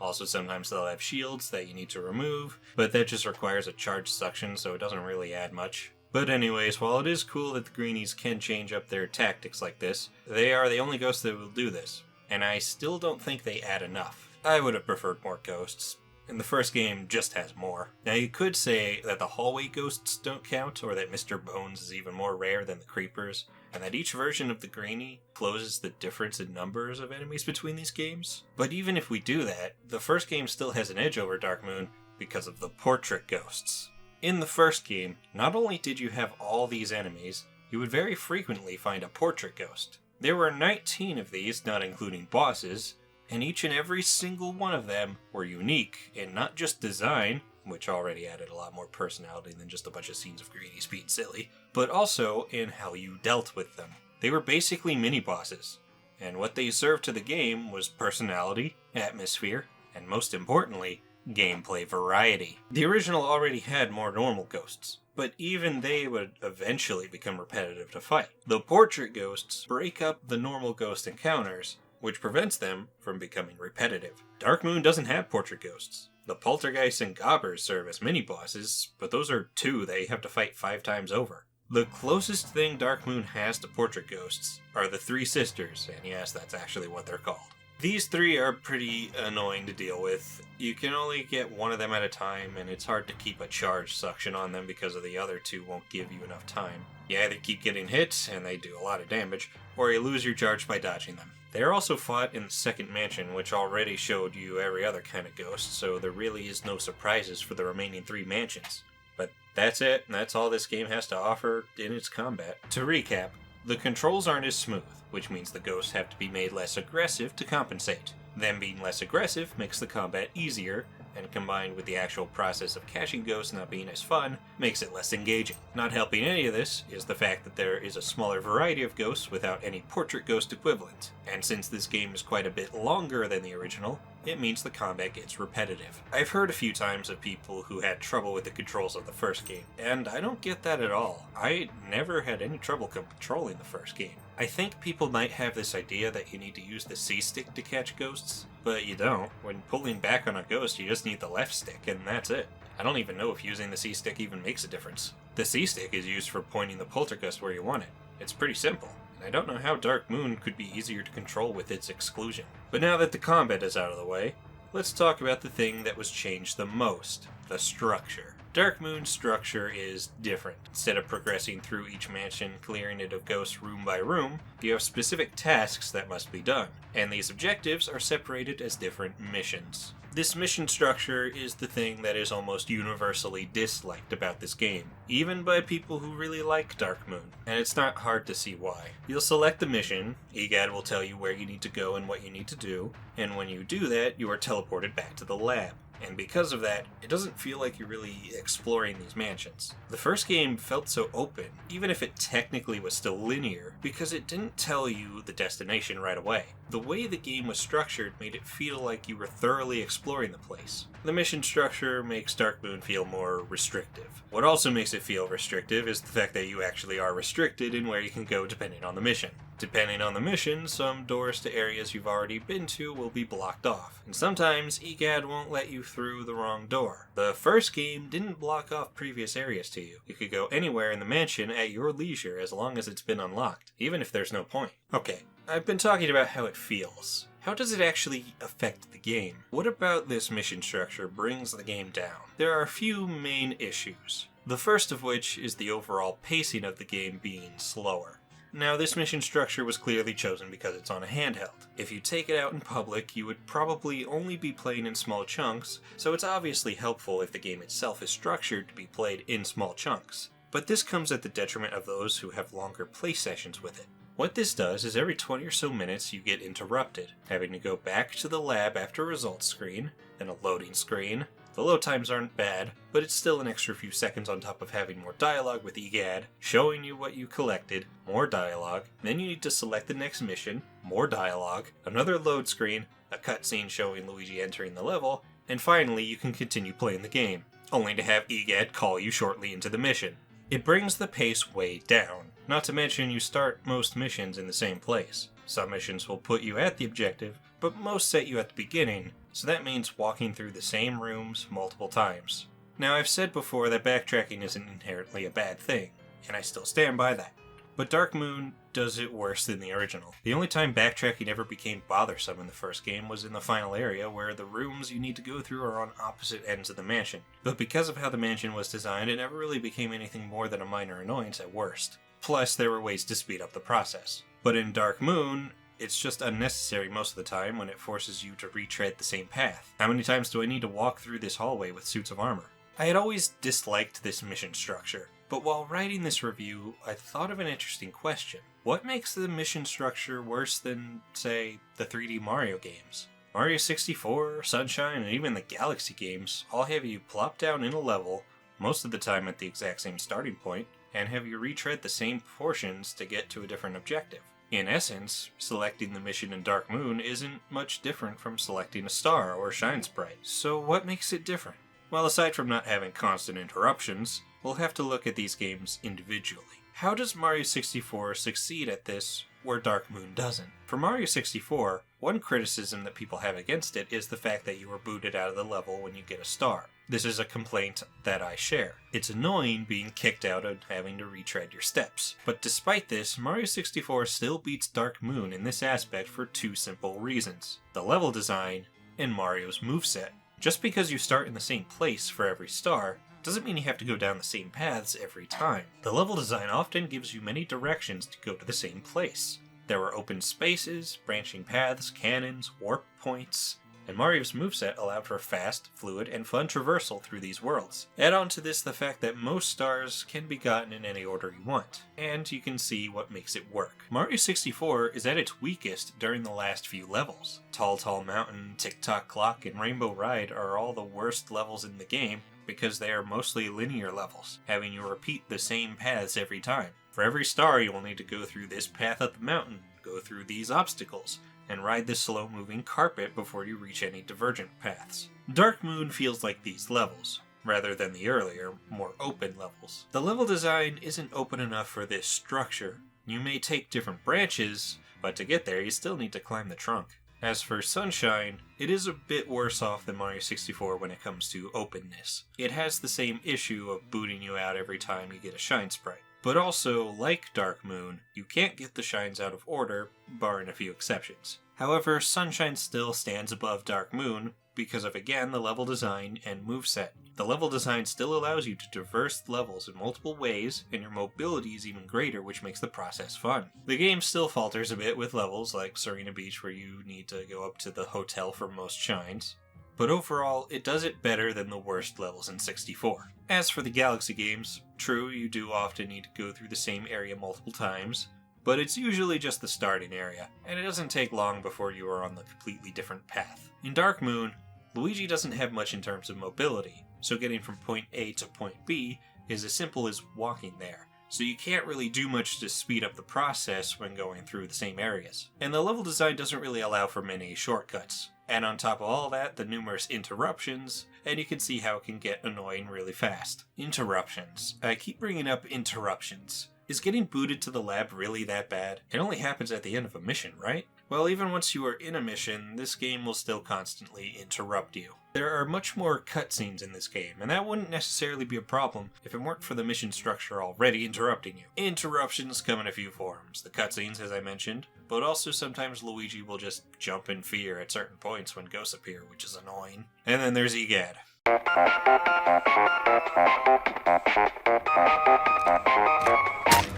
[SPEAKER 1] Also, sometimes they'll have shields that you need to remove, but that just requires a charged suction, so it doesn't really add much. But anyways, while it is cool that the Greenies can change up their tactics like this, they are the only ghosts that will do this. And I still don't think they add enough. I would have preferred more ghosts. And the first game just has more. Now you could say that the hallway ghosts don't count, or that Mr. Bones is even more rare than the creepers, and that each version of the Greenie closes the difference in numbers of enemies between these games. But even if we do that, the first game still has an edge over Dark Moon because of the portrait ghosts. In the first game, not only did you have all these enemies, you would very frequently find a portrait ghost. There were 19 of these, not including bosses, and each and every single one of them were unique in not just design, which already added a lot more personality than just a bunch of scenes of Greenies being silly, but also in how you dealt with them. They were basically mini-bosses, and what they served to the game was personality, atmosphere, and most importantly, gameplay variety. The original already had more normal ghosts, but even they would eventually become repetitive to fight. The portrait ghosts break up the normal ghost encounters, which prevents them from becoming repetitive. Dark Moon doesn't have portrait ghosts. The poltergeists and gobbers serve as mini-bosses, but those are 2 that you have to fight 5 times over. The closest thing Dark Moon has to portrait ghosts are the 3 sisters, and yes, that's actually what they're called. These 3 are pretty annoying to deal with. You can only get one of them at a time, and it's hard to keep a charged suction on them because of the other 2 won't give you enough time. You either keep getting hit, and they do a lot of damage, or you lose your charge by dodging them. They are also fought in the second mansion, which already showed you every other kind of ghost, so there really is no surprises for the remaining 3 mansions. But that's it, and that's all this game has to offer in its combat. To recap, the controls aren't as smooth, which means the ghosts have to be made less aggressive to compensate. Them being less aggressive makes the combat easier, and combined with the actual process of catching ghosts not being as fun, makes it less engaging. Not helping any of this is the fact that there is a smaller variety of ghosts without any portrait ghost equivalent, and since this game is quite a bit longer than the original, it means the combat gets repetitive. I've heard a few times of people who had trouble with the controls of the first game, and I don't get that at all. I never had any trouble controlling the first game. I think people might have this idea that you need to use the C-stick to catch ghosts, but you don't. When pulling back on a ghost, you just need the left stick, and that's it. I don't even know if using the C-stick even makes a difference. The C-stick is used for pointing the poltergeist where you want it. It's pretty simple. I don't know how Dark Moon could be easier to control with its exclusion. But now that the combat is out of the way, let's talk about the thing that was changed the most, the structure. Dark Moon's structure is different. Instead of progressing through each mansion, clearing it of ghosts room by room, you have specific tasks that must be done, and these objectives are separated as different missions. This mission structure is the thing that is almost universally disliked about this game, even by people who really like Dark Moon, and it's not hard to see why. You'll select the mission, EGAD will tell you where you need to go and what you need to do, and when you do that, you are teleported back to the lab. And because of that, it doesn't feel like you're really exploring these mansions. The first game felt so open, even if it technically was still linear, because it didn't tell you the destination right away. The way the game was structured made it feel like you were thoroughly exploring the place. The mission structure makes Dark Moon feel more restrictive. What also makes it feel restrictive is the fact that you actually are restricted in where you can go depending on the mission. Depending on the mission, some doors to areas you've already been to will be blocked off, and sometimes EGAD won't let you through the wrong door. The first game didn't block off previous areas to you. You could go anywhere in the mansion at your leisure as long as it's been unlocked, even if there's no point. Okay, I've been talking about how it feels. How does it actually affect the game? What about this mission structure brings the game down? There are a few main issues. The first of which is the overall pacing of the game being slower. Now, this mission structure was clearly chosen because it's on a handheld. If you take it out in public, you would probably only be playing in small chunks, so it's obviously helpful if the game itself is structured to be played in small chunks. But this comes at the detriment of those who have longer play sessions with it. What this does is every 20 or so minutes you get interrupted, having to go back to the lab after a results screen, then a loading screen. The load times aren't bad, but it's still an extra few seconds on top of having more dialogue with EGAD, showing you what you collected, more dialogue, then you need to select the next mission, more dialogue, another load screen, a cutscene showing Luigi entering the level, and finally you can continue playing the game, only to have EGAD call you shortly into the mission. It brings the pace way down, not to mention you start most missions in the same place. Some missions will put you at the objective, but most set you at the beginning, so that means walking through the same rooms multiple times. Now, I've said before that backtracking isn't inherently a bad thing, and I still stand by that. But Dark Moon does it worse than the original. The only time backtracking ever became bothersome in the first game was in the final area, where the rooms you need to go through are on opposite ends of the mansion. But because of how the mansion was designed, it never really became anything more than a minor annoyance at worst. Plus, there were ways to speed up the process. But in Dark Moon, it's just unnecessary most of the time when it forces you to retread the same path. How many times do I need to walk through this hallway with suits of armor? I had always disliked this mission structure, but while writing this review, I thought of an interesting question. What makes the mission structure worse than, say, the 3D Mario games? Mario 64, Sunshine, and even the Galaxy games all have you plop down in a level, most of the time at the exact same starting point, and have you retread the same portions to get to a different objective. In essence, selecting the mission in Dark Moon isn't much different from selecting a star or shine sprite. So what makes it different? Well, aside from not having constant interruptions, we'll have to look at these games individually. How does Mario 64 succeed at this where Dark Moon doesn't? For Mario 64, one criticism that people have against it is the fact that you are booted out of the level when you get a star. This is a complaint that I share. It's annoying being kicked out and having to retread your steps. But despite this, Mario 64 still beats Dark Moon in this aspect for two simple reasons: the level design and Mario's moveset. Just because you start in the same place for every star doesn't mean you have to go down the same paths every time. The level design often gives you many directions to go to the same place. There are open spaces, branching paths, cannons, warp points, and Mario's moveset allowed for fast, fluid, and fun traversal through these worlds. Add on to this the fact that most stars can be gotten in any order you want, and you can see what makes it work. Mario 64 is at its weakest during the last few levels. Tall Tall Mountain, Tick-Tock Clock, and Rainbow Ride are all the worst levels in the game because they are mostly linear levels, having you repeat the same paths every time. For every star, you will need to go through this path up the mountain, go through these obstacles, and ride this slow-moving carpet before you reach any divergent paths. Dark Moon feels like these levels, rather than the earlier, more open levels. The level design isn't open enough for this structure. You may take different branches, but to get there you still need to climb the trunk. As for Sunshine, it is a bit worse off than Mario 64 when it comes to openness. It has the same issue of booting you out every time you get a shine sprite. But also, like Dark Moon, you can't get the shines out of order, barring a few exceptions. However, Sunshine still stands above Dark Moon because of, again, the level design and moveset. The level design still allows you to traverse levels in multiple ways, and your mobility is even greater, which makes the process fun. The game still falters a bit with levels like Serena Beach, where you need to go up to the hotel for most shines. But overall, it does it better than the worst levels in 64. As for the Galaxy games, true, you do often need to go through the same area multiple times, but it's usually just the starting area, and it doesn't take long before you are on the completely different path. In Dark Moon, Luigi doesn't have much in terms of mobility, so getting from point A to point B is as simple as walking there. So you can't really do much to speed up the process when going through the same areas. And the level design doesn't really allow for many shortcuts. And on top of all that, the numerous interruptions, and you can see how it can get annoying really fast. Interruptions. I keep bringing up interruptions. Is getting booted to the lab really that bad? It only happens at the end of a mission, right? Well, even once you are in a mission, this game will still constantly interrupt you. There are much more cutscenes in this game, and that wouldn't necessarily be a problem if it weren't for the mission structure already interrupting you. Interruptions come in a few forms. The cutscenes, as I mentioned, but also sometimes Luigi will just jump in fear at certain points when ghosts appear, which is annoying. And then there's EGAD.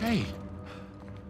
[SPEAKER 4] Hey,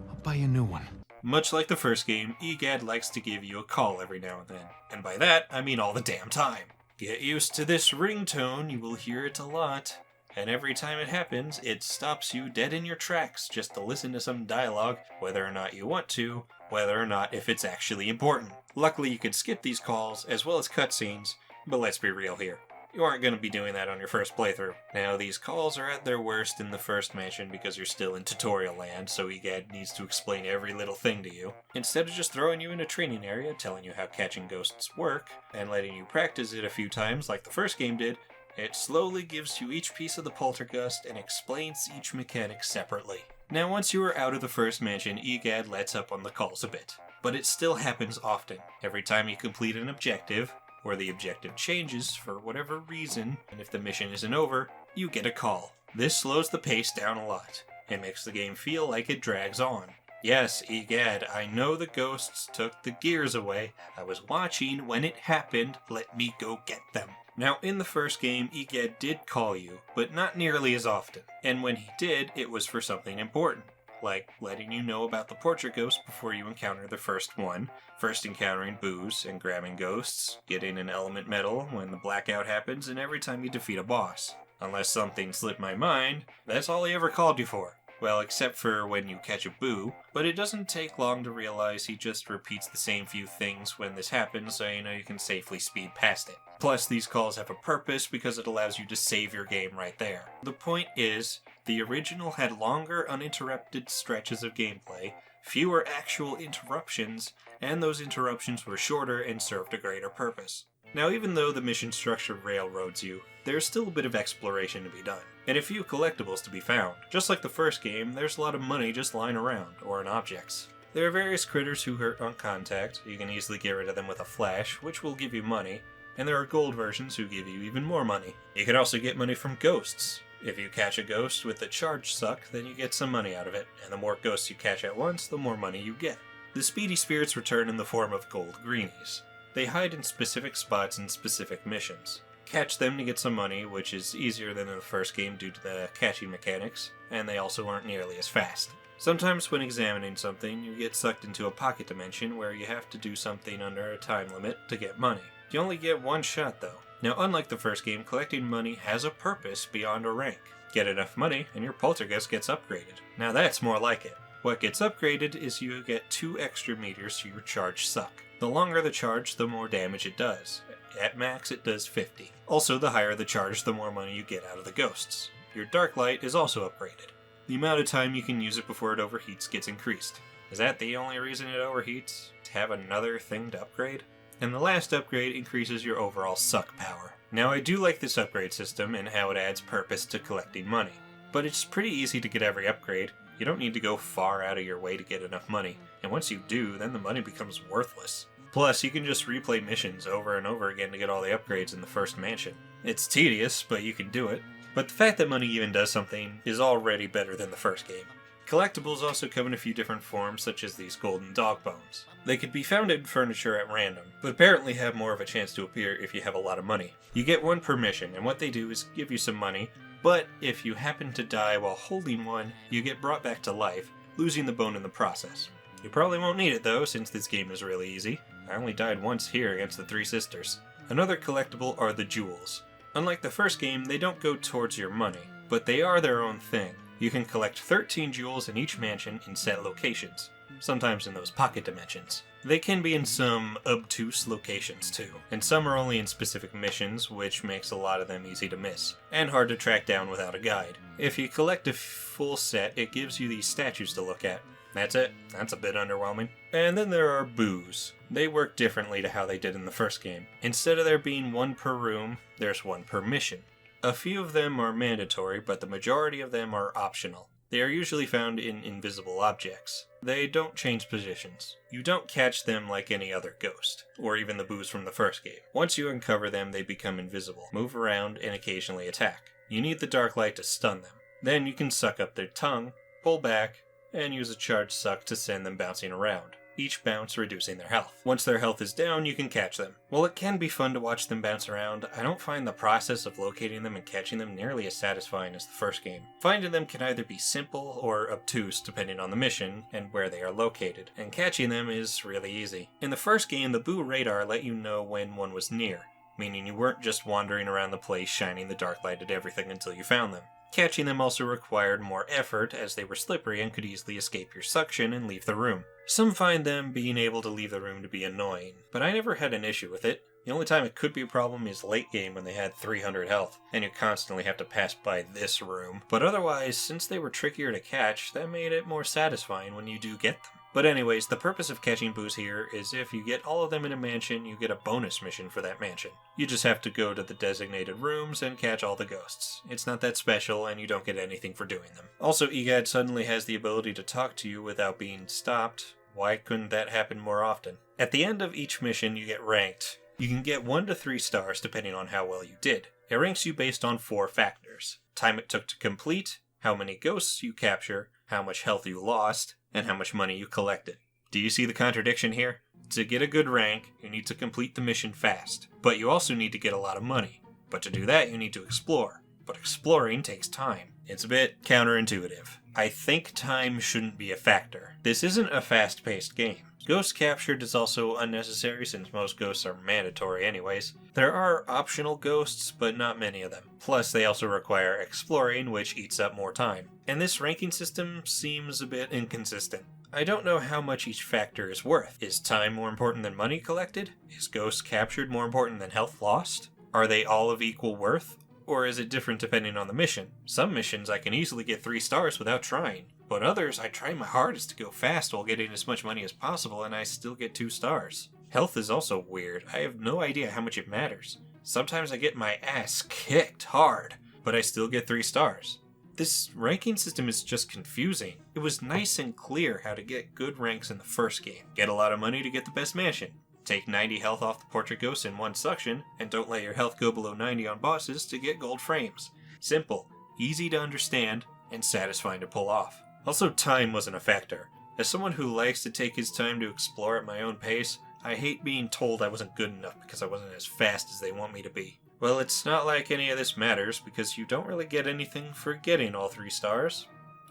[SPEAKER 4] I'll buy you a new one.
[SPEAKER 1] Much like the first game, EGAD likes to give you a call every now and then. And by that, I mean all the damn time. Get used to this ringtone, you will hear it a lot. And every time it happens, it stops you dead in your tracks just to listen to some dialogue, whether or not you want to, whether or not if it's actually important. Luckily, you can skip these calls, as well as cutscenes, but let's be real here. You aren't going to be doing that on your first playthrough. Now, these calls are at their worst in the first mansion because you're still in tutorial land, so EGAD needs to explain every little thing to you. Instead of just throwing you in a training area, telling you how catching ghosts work, and letting you practice it a few times like the first game did, it slowly gives you each piece of the poltergust and explains each mechanic separately. Now, once you are out of the first mansion, EGAD lets up on the calls a bit, but it still happens often. Every time you complete an objective, or the objective changes for whatever reason, and if the mission isn't over, you get a call. This slows the pace down a lot. It makes the game feel like it drags on. Yes, EGAD, I know the ghosts took the gears away. I was watching when it happened. Let me go get them. Now, in the first game, EGAD did call you, but not nearly as often. And when he did, it was for something important, like letting you know about the portrait ghost before you encounter the first one, first encountering Booze and grabbing ghosts, getting an element medal when the blackout happens, and every time you defeat a boss. Unless something slipped my mind, that's all he ever called you for. Well, except for when you catch a Boo, but it doesn't take long to realize he just repeats the same few things when this happens, so you know you can safely speed past it. Plus, these calls have a purpose because it allows you to save your game right there. The point is, the original had longer uninterrupted stretches of gameplay, fewer actual interruptions, and those interruptions were shorter and served a greater purpose. Now, even though the mission structure railroads you, there's still a bit of exploration to be done, and a few collectibles to be found. Just like the first game, there's a lot of money just lying around, or in objects. There are various critters who hurt on contact. You can easily get rid of them with a flash, which will give you money, and there are gold versions who give you even more money. You can also get money from ghosts. If you catch a ghost with the charge suck, then you get some money out of it, and the more ghosts you catch at once, the more money you get. The speedy spirits return in the form of gold greenies. They hide in specific spots in specific missions. Catch them to get some money, which is easier than in the first game due to the catching mechanics, and they also aren't nearly as fast. Sometimes when examining something, you get sucked into a pocket dimension where you have to do something under a time limit to get money. You only get one shot though. Now unlike the first game, collecting money has a purpose beyond a rank. Get enough money and your poltergeist gets upgraded. Now that's more like it. What gets upgraded is you get 2 extra meters to your charge suck. The longer the charge, the more damage it does. At max it does 50. Also, the higher the charge, the more money you get out of the ghosts. Your dark light is also upgraded. The amount of time you can use it before it overheats gets increased. Is that the only reason it overheats? To have another thing to upgrade? And the last upgrade increases your overall suck power. Now I do like this upgrade system and how it adds purpose to collecting money. But it's pretty easy to get every upgrade. You don't need to go far out of your way to get enough money. And once you do, then the money becomes worthless. Plus, you can just replay missions over and over again to get all the upgrades in the first mansion. It's tedious, but you can do it. But the fact that money even does something is already better than the first game. Collectibles also come in a few different forms, such as these golden dog bones. They could be found in furniture at random, but apparently have more of a chance to appear if you have a lot of money. You get one per mission, and what they do is give you some money, but if you happen to die while holding one, you get brought back to life, losing the bone in the process. You probably won't need it though, since this game is really easy. I only died once here against the 3 sisters. Another collectible are the jewels. Unlike the first game, they don't go towards your money, but they are their own thing. You can collect 13 jewels in each mansion in set locations, sometimes in those pocket dimensions. They can be in some obtuse locations too, and some are only in specific missions, which makes a lot of them easy to miss, and hard to track down without a guide. If you collect a full set, it gives you these statues to look at. That's it. That's a bit underwhelming. And then there are boos. They work differently to how they did in the first game. Instead of there being 1 per room, there's 1 per mission. A few of them are mandatory, but the majority of them are optional. They are usually found in invisible objects. They don't change positions. You don't catch them like any other ghost, or even the boos from the first game. Once you uncover them, they become invisible, move around, and occasionally attack. You need the dark light to stun them. Then you can suck up their tongue, pull back, and use a charged suck to send them bouncing around, each bounce reducing their health. Once their health is down, you can catch them. While it can be fun to watch them bounce around, I don't find the process of locating them and catching them nearly as satisfying as the first game. Finding them can either be simple or obtuse depending on the mission and where they are located, and catching them is really easy. In the first game, the Boo radar let you know when one was near, meaning you weren't just wandering around the place shining the dark light at everything until you found them. Catching them also required more effort, as they were slippery and could easily escape your suction and leave the room. Some find them being able to leave the room to be annoying, but I never had an issue with it. The only time it could be a problem is late game when they had 300 health, and you constantly have to pass by this room. But otherwise, since they were trickier to catch, that made it more satisfying when you do get them. But anyways, the purpose of catching boos here is if you get all of them in a mansion, you get a bonus mission for that mansion. You just have to go to the designated rooms and catch all the ghosts. It's not that special, and you don't get anything for doing them. Also, EGAD suddenly has the ability to talk to you without being stopped. Why couldn't that happen more often? At the end of each mission, you get ranked. You can get 1 to 3 stars depending on how well you did. It ranks you based on 4 factors: time it took to complete, how many ghosts you capture, how much health you lost, and how much money you collected. Do you see the contradiction here? To get a good rank, you need to complete the mission fast, but you also need to get a lot of money. But to do that, you need to explore. But exploring takes time. It's a bit counterintuitive. I think time shouldn't be a factor. This isn't a fast-paced game. Ghost captured is also unnecessary since most ghosts are mandatory anyways. There are optional ghosts, but not many of them. Plus, they also require exploring, which eats up more time. And this ranking system seems a bit inconsistent. I don't know how much each factor is worth. Is time more important than money collected? Is ghosts captured more important than health lost? Are they all of equal worth? Or is it different depending on the mission? Some missions I can easily get 3 stars without trying, but others I try my hardest to go fast while getting as much money as possible and I still get 2 stars. Health is also weird. I have no idea how much it matters. Sometimes I get my ass kicked hard, but I still get 3 stars. This ranking system is just confusing. It was nice and clear how to get good ranks in the first game. Get a lot of money to get the best mansion. Take 90 health off the portrait ghosts in one suction, and don't let your health go below 90 on bosses to get gold frames. Simple, easy to understand, and satisfying to pull off. Also, time wasn't a factor. As someone who likes to take his time to explore at my own pace, I hate being told I wasn't good enough because I wasn't as fast as they want me to be. Well, it's not like any of this matters because you don't really get anything for getting all 3 stars.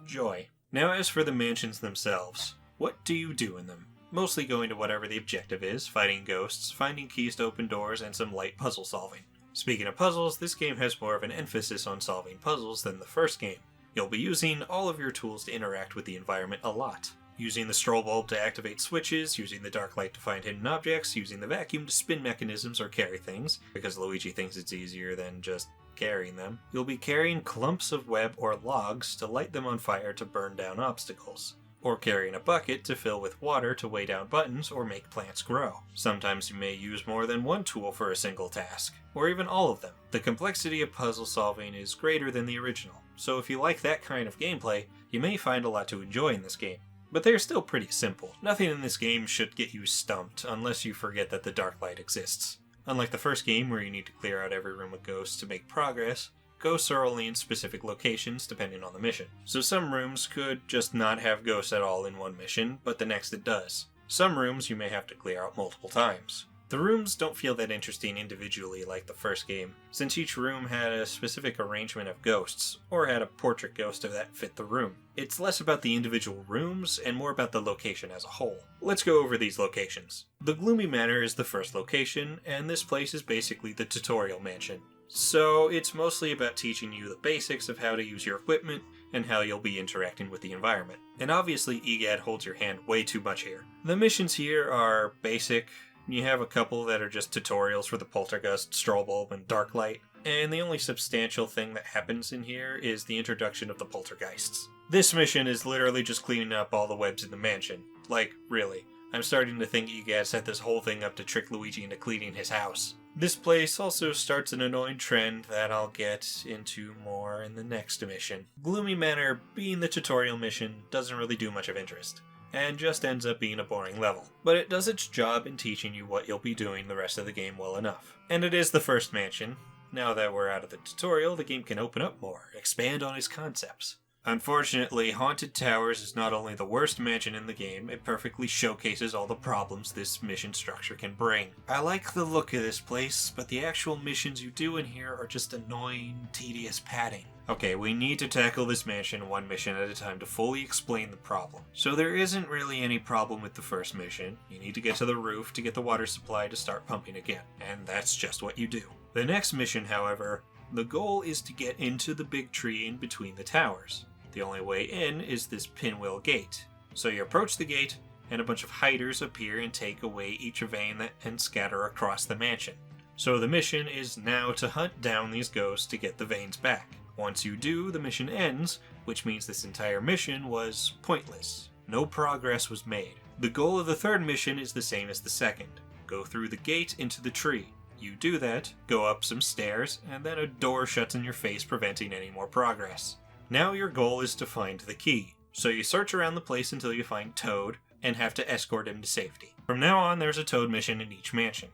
[SPEAKER 1] Joy. Now as for the mansions themselves, what do you do in them? mostly going to whatever the objective is, fighting ghosts, finding keys to open doors, and some light puzzle solving. Speaking of puzzles, this game has more of an emphasis on solving puzzles than the first game. You'll be using all of your tools to interact with the environment a lot. Using the strobe bulb to activate switches, using the dark light to find hidden objects, using the vacuum to spin mechanisms or carry things, because Luigi thinks it's easier than just carrying them. You'll be carrying clumps of web or logs to light them on fire to burn down obstacles, or carrying a bucket to fill with water to weigh down buttons or make plants grow. Sometimes you may use more than one tool for a single task, or even all of them. The complexity of puzzle solving is greater than the original, so if you like that kind of gameplay, you may find a lot to enjoy in this game. But they are still pretty simple. Nothing in this game should get you stumped, unless you forget that the dark light exists. Unlike the first game, where you need to clear out every room with ghosts to make progress, ghosts are only in specific locations depending on the mission. So some rooms could just not have ghosts at all in one mission, but the next it does. Some rooms you may have to clear out multiple times. The rooms don't feel that interesting individually like the first game, since each room had a specific arrangement of ghosts, or had a portrait ghost that fit the room. It's less about the individual rooms, and more about the location as a whole. Let's go over these locations. The Gloomy Manor is the first location, and this place is basically the tutorial mansion. So it's mostly about teaching you the basics of how to use your equipment, and how you'll be interacting with the environment. And obviously EGAD holds your hand way too much here. The missions here are basic. You have a couple that are just tutorials for the poltergust, strobe bulb, and dark light, and the only substantial thing that happens in here is the introduction of the poltergeists. This mission is literally just cleaning up all the webs in the mansion. Like, really. I'm starting to think EGAD set this whole thing up to trick Luigi into cleaning his house. This place also starts an annoying trend that I'll get into more in the next mission. Gloomy Manor, being the tutorial mission, doesn't really do much of interest, and just ends up being a boring level. But it does its job in teaching you what you'll be doing the rest of the game well enough. And it is the first mansion. Now that we're out of the tutorial, the game can open up more, expand on its concepts. Unfortunately, Haunted Towers is not only the worst mansion in the game, it perfectly showcases all the problems this mission structure can bring. I like the look of this place, but the actual missions you do in here are just annoying, tedious padding. Okay, we need to tackle this mansion one mission at a time to fully explain the problem. So there isn't really any problem with the first mission. You need to get to the roof to get the water supply to start pumping again, and that's just what you do. The next mission, however, the goal is to get into the big tree in between the towers. The only way in is this pinwheel gate. So you approach the gate, and a bunch of hiders appear and take away each vein and scatter across the mansion. So the mission is now to hunt down these ghosts to get the veins back. Once you do, the mission ends, which means this entire mission was pointless. No progress was made. The goal of the third mission is the same as the second. Go through the gate into the tree. You do that, go up some stairs, and then a door shuts in your face, preventing any more progress. Now your goal is to find the key. So you search around the place until you find Toad, and have to escort him to safety. From now on, there's a Toad mission in each mansion.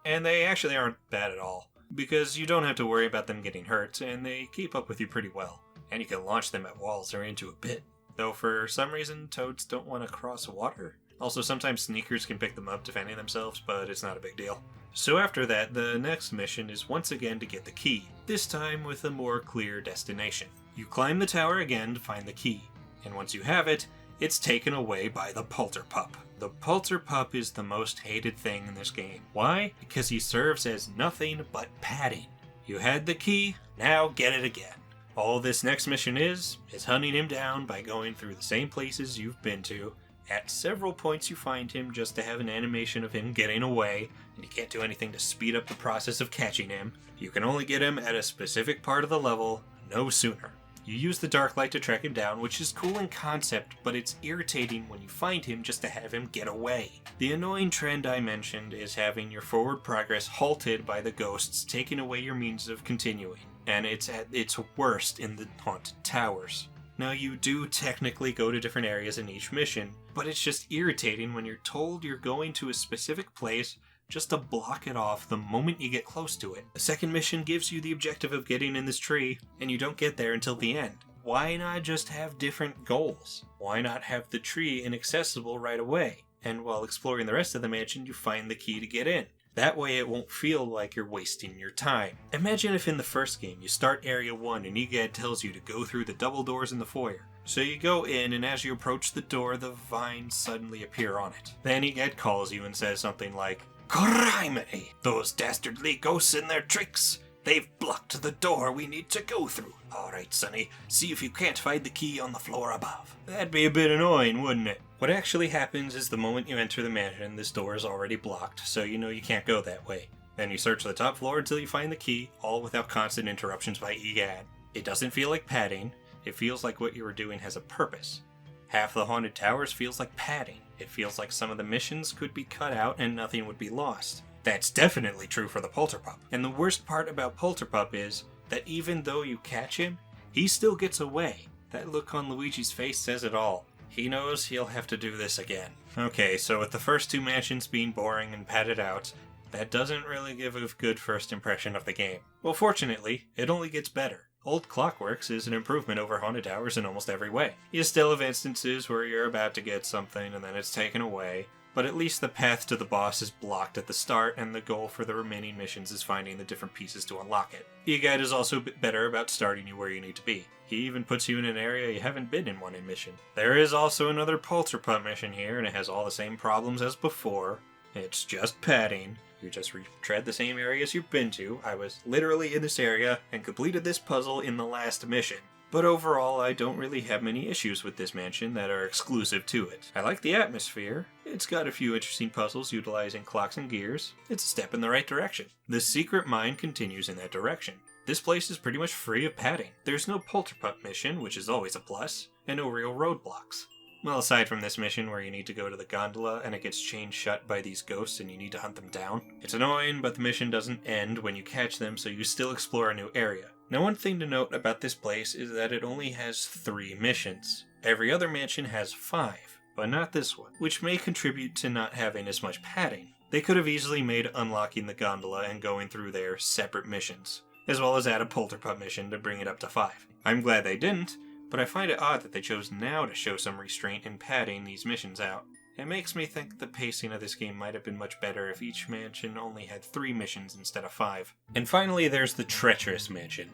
[SPEAKER 1] And they actually aren't bad at all, because you don't have to worry about them getting hurt, and they keep up with you pretty well. And you can launch them at walls or into a pit. Though for some reason, Toads don't want to cross water. Also, sometimes sneakers can pick them up defending themselves, but it's not a big deal. So after that, the next mission is once again to get the key, this time with a more clear destination. You climb the tower again to find the key, and once you have it, it's taken away by the Polterpup. The Polterpup is the most hated thing in this game. Why? Because he serves as nothing but padding. You had the key, now get it again. All this next mission is hunting him down by going through the same places you've been to. At several points you find him just to have an animation of him getting away, and you can't do anything to speed up the process of catching him. You can only get him at a specific part of the level, no sooner. You use the dark light to track him down, which is cool in concept, but it's irritating when you find him just to have him get away. The annoying trend I mentioned is having your forward progress halted by the ghosts taking away your means of continuing, and it's at its worst in the Haunted Towers. Now you do technically go to different areas in each mission, but it's just irritating when you're told you're going to a specific place just to block it off the moment you get close to it. The second mission gives you the objective of getting in this tree, and you don't get there until the end. Why not just have different goals? Why not have the tree inaccessible right away? And while exploring the rest of the mansion, you find the key to get in. That way it won't feel like you're wasting your time. Imagine if in the first game you start Area 1 and EGAD tells you to go through the double doors in the foyer, So you go in, and as you approach the door, the vines suddenly appear on it. Then Egad calls you and says something like, "Criminy! Those dastardly ghosts and their tricks! They've blocked the door we need to go through. Alright, Sonny, see if you can't find the key on the floor above." That'd be a bit annoying, wouldn't it? What actually happens is the moment you enter the mansion, this door is already blocked, so you know you can't go that way. Then you search the top floor until you find the key, all without constant interruptions by Egad. It doesn't feel like padding. It feels like what you were doing has a purpose. Half the haunted towers feels like padding. It feels like some of the missions could be cut out and nothing would be lost. That's definitely true for the Polterpup. And the worst part about Polterpup is that even though you catch him, he still gets away. That look on Luigi's face says it all. He knows he'll have to do this again. Okay, so with the first two mansions being boring and padded out, that doesn't really give a good first impression of the game. Well, fortunately, it only gets better. Old Clockworks is an improvement over Haunted Towers in almost every way. You still have instances where you're about to get something and then it's taken away, but at least the path to the boss is blocked at the start, and the goal for the remaining missions is finding the different pieces to unlock it. Egad is also a bit better about starting you where you need to be. He even puts you in an area you haven't been in one mission. There is also another Polterpup mission here, and it has all the same problems as before. It's just padding. You just retread the same areas you've been to. I was literally in this area and completed this puzzle in the last mission. But overall, I don't really have many issues with this mansion that are exclusive to it. I like the atmosphere. It's got a few interesting puzzles utilizing clocks and gears. It's a step in the right direction. The secret mine continues in that direction. This place is pretty much free of padding. There's no Polterpup mission, which is always a plus, and no real roadblocks. Well, aside from this mission where you need to go to the gondola and it gets chained shut by these ghosts and you need to hunt them down. It's annoying, but the mission doesn't end when you catch them, so you still explore a new area. Now, one thing to note about this place is that it only has 3 missions. Every other mansion has 5, but not this one, which may contribute to not having as much padding. They could have easily made unlocking the gondola and going through there separate missions, as well as add a Polterpup mission to bring it up to 5. I'm glad they didn't, but I find it odd that they chose now to show some restraint in padding these missions out. It makes me think the pacing of this game might have been much better if each mansion only had 3 missions instead of 5. And finally, there's the Treacherous Mansion.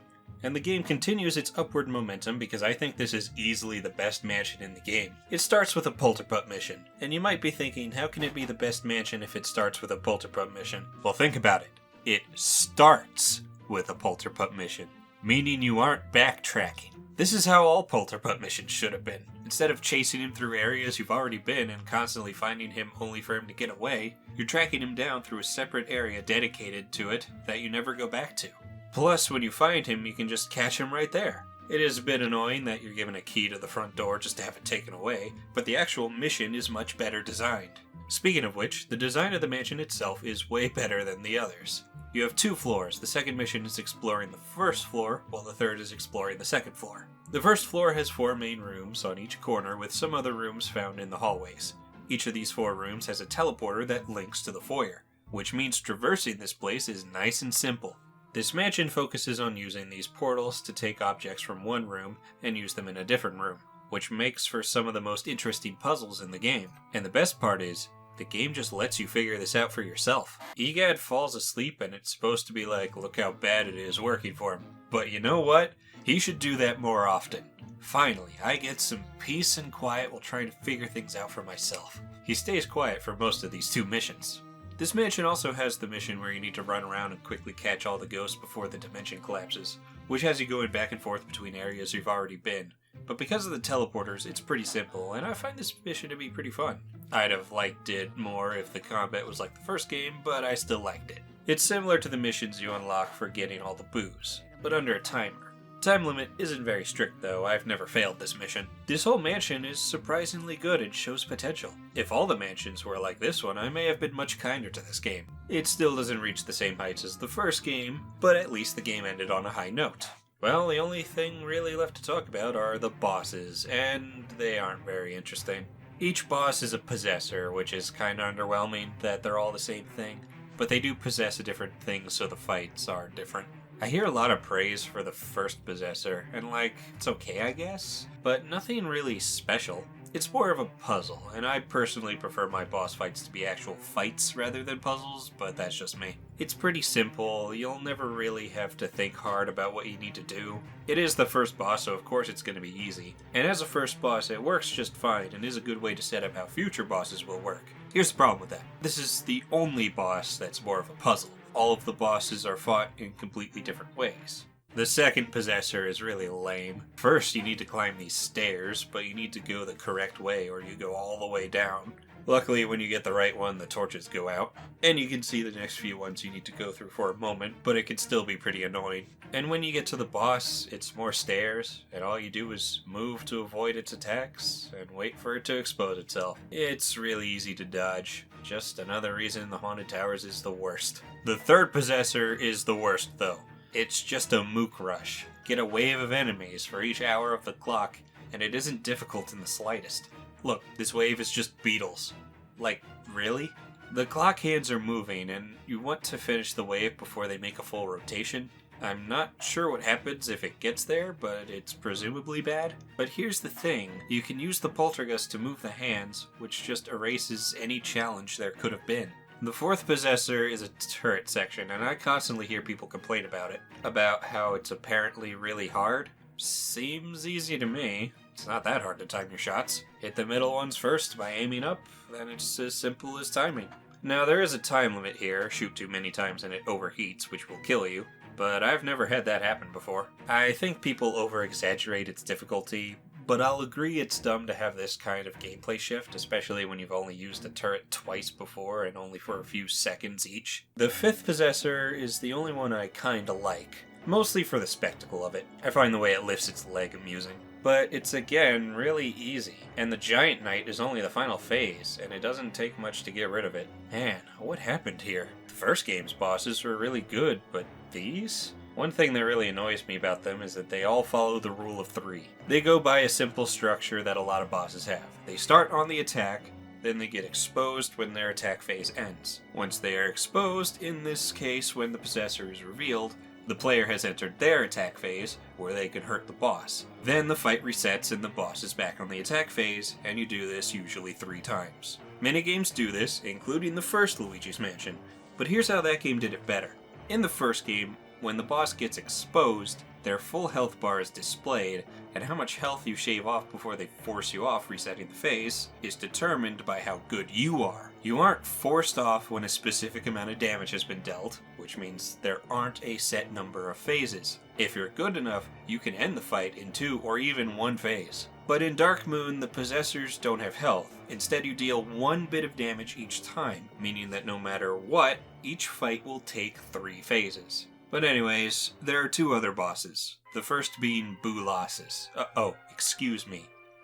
[SPEAKER 1] And the game continues its upward momentum because I think this is easily the best mansion in the game. It starts with a Polterpup mission, and you might be thinking, how can it be the best mansion if it starts with a Polterpup mission? Well, think about it. It starts with a Polterpup mission, meaning you aren't backtracking. This is how all Polterpup missions should have been. Instead of chasing him through areas you've already been and constantly finding him only for him to get away, you're tracking him down through a separate area dedicated to it that you never go back to. Plus, when you find him, you can just catch him right there. It is a bit annoying that you're given a key to the front door just to have it taken away, but the actual mission is much better designed. Speaking of which, the design of the mansion itself is way better than the others. You have 2 floors. The second mission is exploring the first floor, while the third is exploring the second floor. The first floor has 4 main rooms on each corner, with some other rooms found in the hallways. Each of these 4 rooms has a teleporter that links to the foyer, which means traversing this place is nice and simple. This mansion focuses on using these portals to take objects from one room and use them in a different room, which makes for some of the most interesting puzzles in the game. And the best part is, the game just lets you figure this out for yourself. Egad falls asleep and it's supposed to be like, look how bad it is working for him. But you know what? He should do that more often. Finally, I get some peace and quiet while trying to figure things out for myself. He stays quiet for most of these 2 missions. This mansion also has the mission where you need to run around and quickly catch all the ghosts before the dimension collapses, which has you going back and forth between areas you've already been. But because of the teleporters, it's pretty simple, and I find this mission to be pretty fun. I'd have liked it more if the combat was like the first game, but I still liked it. It's similar to the missions you unlock for getting all the booze, but under a timer. Time limit isn't very strict though, I've never failed this mission. This whole mansion is surprisingly good and shows potential. If all the mansions were like this one, I may have been much kinder to this game. It still doesn't reach the same heights as the first game, but at least the game ended on a high note. Well, the only thing really left to talk about are the bosses, and they aren't very interesting. Each boss is a possessor, which is kinda underwhelming that they're all the same thing, but they do possess a different thing, so the fights are different. I hear a lot of praise for the first possessor, and it's okay I guess, but nothing really special. It's more of a puzzle, and I personally prefer my boss fights to be actual fights rather than puzzles, but that's just me. It's pretty simple, you'll never really have to think hard about what you need to do. It is the first boss, so of course it's going to be easy. And as a first boss, it works just fine, and is a good way to set up how future bosses will work. Here's the problem with that. This is the only boss that's more of a puzzle. All of the bosses are fought in completely different ways. The second possessor is really lame. First, you need to climb these stairs, but you need to go the correct way or you go all the way down. Luckily, when you get the right one, the torches go out, and you can see the next few ones you need to go through for a moment, but it can still be pretty annoying. And when you get to the boss, it's more stairs, and all you do is move to avoid its attacks and wait for it to expose itself. It's really easy to dodge. Just another reason the Haunted Towers is the worst. The third possessor is the worst, though. It's just a mook rush. Get a wave of enemies for each hour of the clock, and it isn't difficult in the slightest. Look, this wave is just beetles. Like, really? The clock hands are moving, and you want to finish the wave before they make a full rotation. I'm not sure what happens if it gets there, but it's presumably bad. But here's the thing, you can use the poltergust to move the hands, which just erases any challenge there could have been. The fourth possessor is a turret section, and I constantly hear people complain about it. About how it's apparently really hard. Seems easy to me. It's not that hard to time your shots. Hit the middle ones first by aiming up, then it's as simple as timing. Now there is a time limit here, shoot too many times and it overheats, which will kill you, but I've never had that happen before. I think people over-exaggerate its difficulty, but I'll agree it's dumb to have this kind of gameplay shift, especially when you've only used a turret twice before and only for a few seconds each. The fifth possessor is the only one I kinda like, mostly for the spectacle of it. I find the way it lifts its leg amusing. But it's again really easy, and the Giant Knight is only the final phase, and it doesn't take much to get rid of it. Man, what happened here? The first game's bosses were really good, but these? One thing that really annoys me about them is that they all follow the rule of 3. They go by a simple structure that a lot of bosses have. They start on the attack, then they get exposed when their attack phase ends. Once they are exposed, in this case when the possessor is revealed, the player has entered their attack phase, where they can hurt the boss. Then the fight resets and the boss is back on the attack phase, and you do this usually 3 times. Many games do this, including the first Luigi's Mansion, but here's how that game did it better. In the first game, when the boss gets exposed, their full health bar is displayed, and how much health you shave off before they force you off resetting the phase is determined by how good you are. You aren't forced off when a specific amount of damage has been dealt, which means there aren't a set number of phases. If you're good enough, you can end the fight in 2 or even 1 phase. But in Dark Moon, the possessors don't have health. Instead, you deal 1 bit of damage each time, meaning that no matter what, each fight will take 3 phases. But anyways, there are 2 other bosses. The first being Boolossus.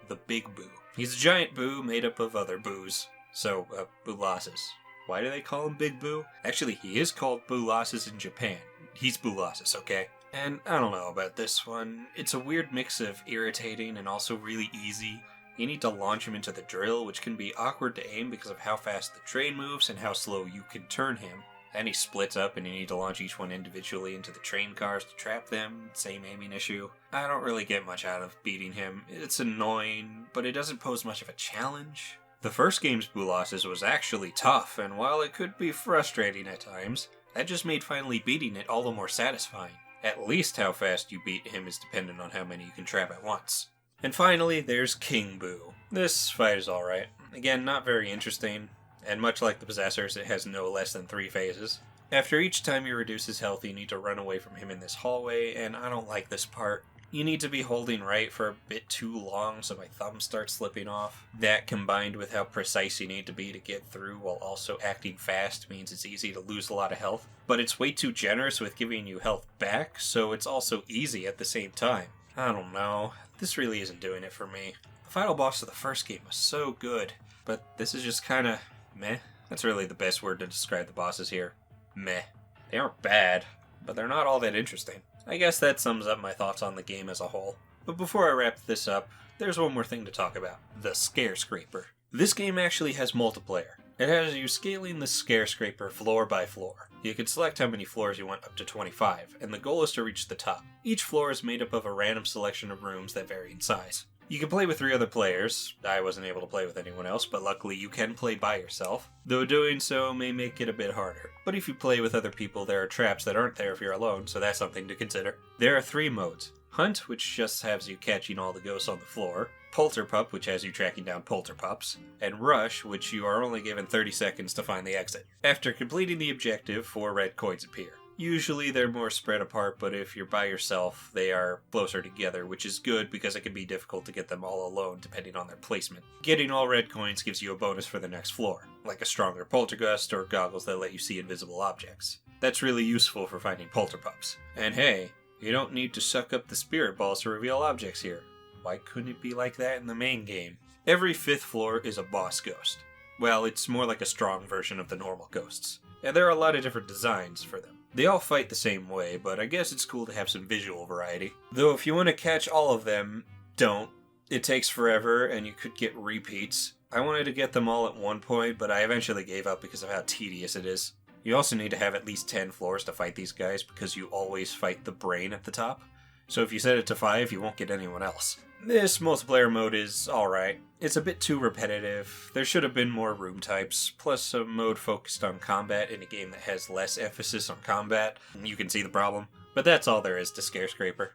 [SPEAKER 1] The Big Boo. He's a giant boo made up of other boos. So, Boolossus. Why do they call him Big Boo? Actually, he is called Boolossus in Japan. He's Boolossus, okay? And I don't know about this one. It's a weird mix of irritating and also really easy. You need to launch him into the drill, which can be awkward to aim because of how fast the train moves and how slow you can turn him. Then he splits up and you need to launch each one individually into the train cars to trap them. Same aiming issue. I don't really get much out of beating him. It's annoying, but it doesn't pose much of a challenge. The first game's Boolossus was actually tough, and while it could be frustrating at times, that just made finally beating it all the more satisfying. At least how fast you beat him is dependent on how many you can trap at once. And finally, there's King Boo. This fight is alright. Again, not very interesting. And much like the possessors, it has no less than 3 phases. After each time you reduce his health, you need to run away from him in this hallway, and I don't like this part. You need to be holding right for a bit too long, so my thumb starts slipping off. That, combined with how precise you need to be to get through while also acting fast, means it's easy to lose a lot of health. But it's way too generous with giving you health back, so it's also easy at the same time. I don't know. This really isn't doing it for me. The final boss of the first game was so good, but this is just kinda meh. That's really the best word to describe the bosses here. Meh. They aren't bad, but they're not all that interesting. I guess that sums up my thoughts on the game as a whole. But before I wrap this up, there's one more thing to talk about. The Scarescraper. This game actually has multiplayer. It has you scaling the Scarescraper floor by floor. You can select how many floors you want up to 25, and the goal is to reach the top. Each floor is made up of a random selection of rooms that vary in size. You can play with 3 other players. I wasn't able to play with anyone else, but luckily you can play by yourself, though doing so may make it a bit harder. But if you play with other people, there are traps that aren't there if you're alone, so that's something to consider. There are 3 modes. Hunt, which just has you catching all the ghosts on the floor, Polterpup, which has you tracking down Polterpups, and Rush, which you are only given 30 seconds to find the exit. After completing the objective, 4 red coins appear. Usually they're more spread apart, but if you're by yourself, they are closer together, which is good because it can be difficult to get them all alone depending on their placement. Getting all red coins gives you a bonus for the next floor, like a stronger poltergust or goggles that let you see invisible objects. That's really useful for finding Polterpups. And hey, you don't need to suck up the spirit balls to reveal objects here. Why couldn't it be like that in the main game? Every 5th floor is a boss ghost. Well, it's more like a strong version of the normal ghosts. And there are a lot of different designs for them. They all fight the same way, but I guess it's cool to have some visual variety. Though if you want to catch all of them, don't. It takes forever and you could get repeats. I wanted to get them all at one point, but I eventually gave up because of how tedious it is. You also need to have at least 10 floors to fight these guys because you always fight the brain at the top. So if you set it to 5, you won't get anyone else. This multiplayer mode is alright. It's a bit too repetitive. There should have been more room types, plus a mode focused on combat in a game that has less emphasis on combat. You can see the problem. But that's all there is to Scarescraper.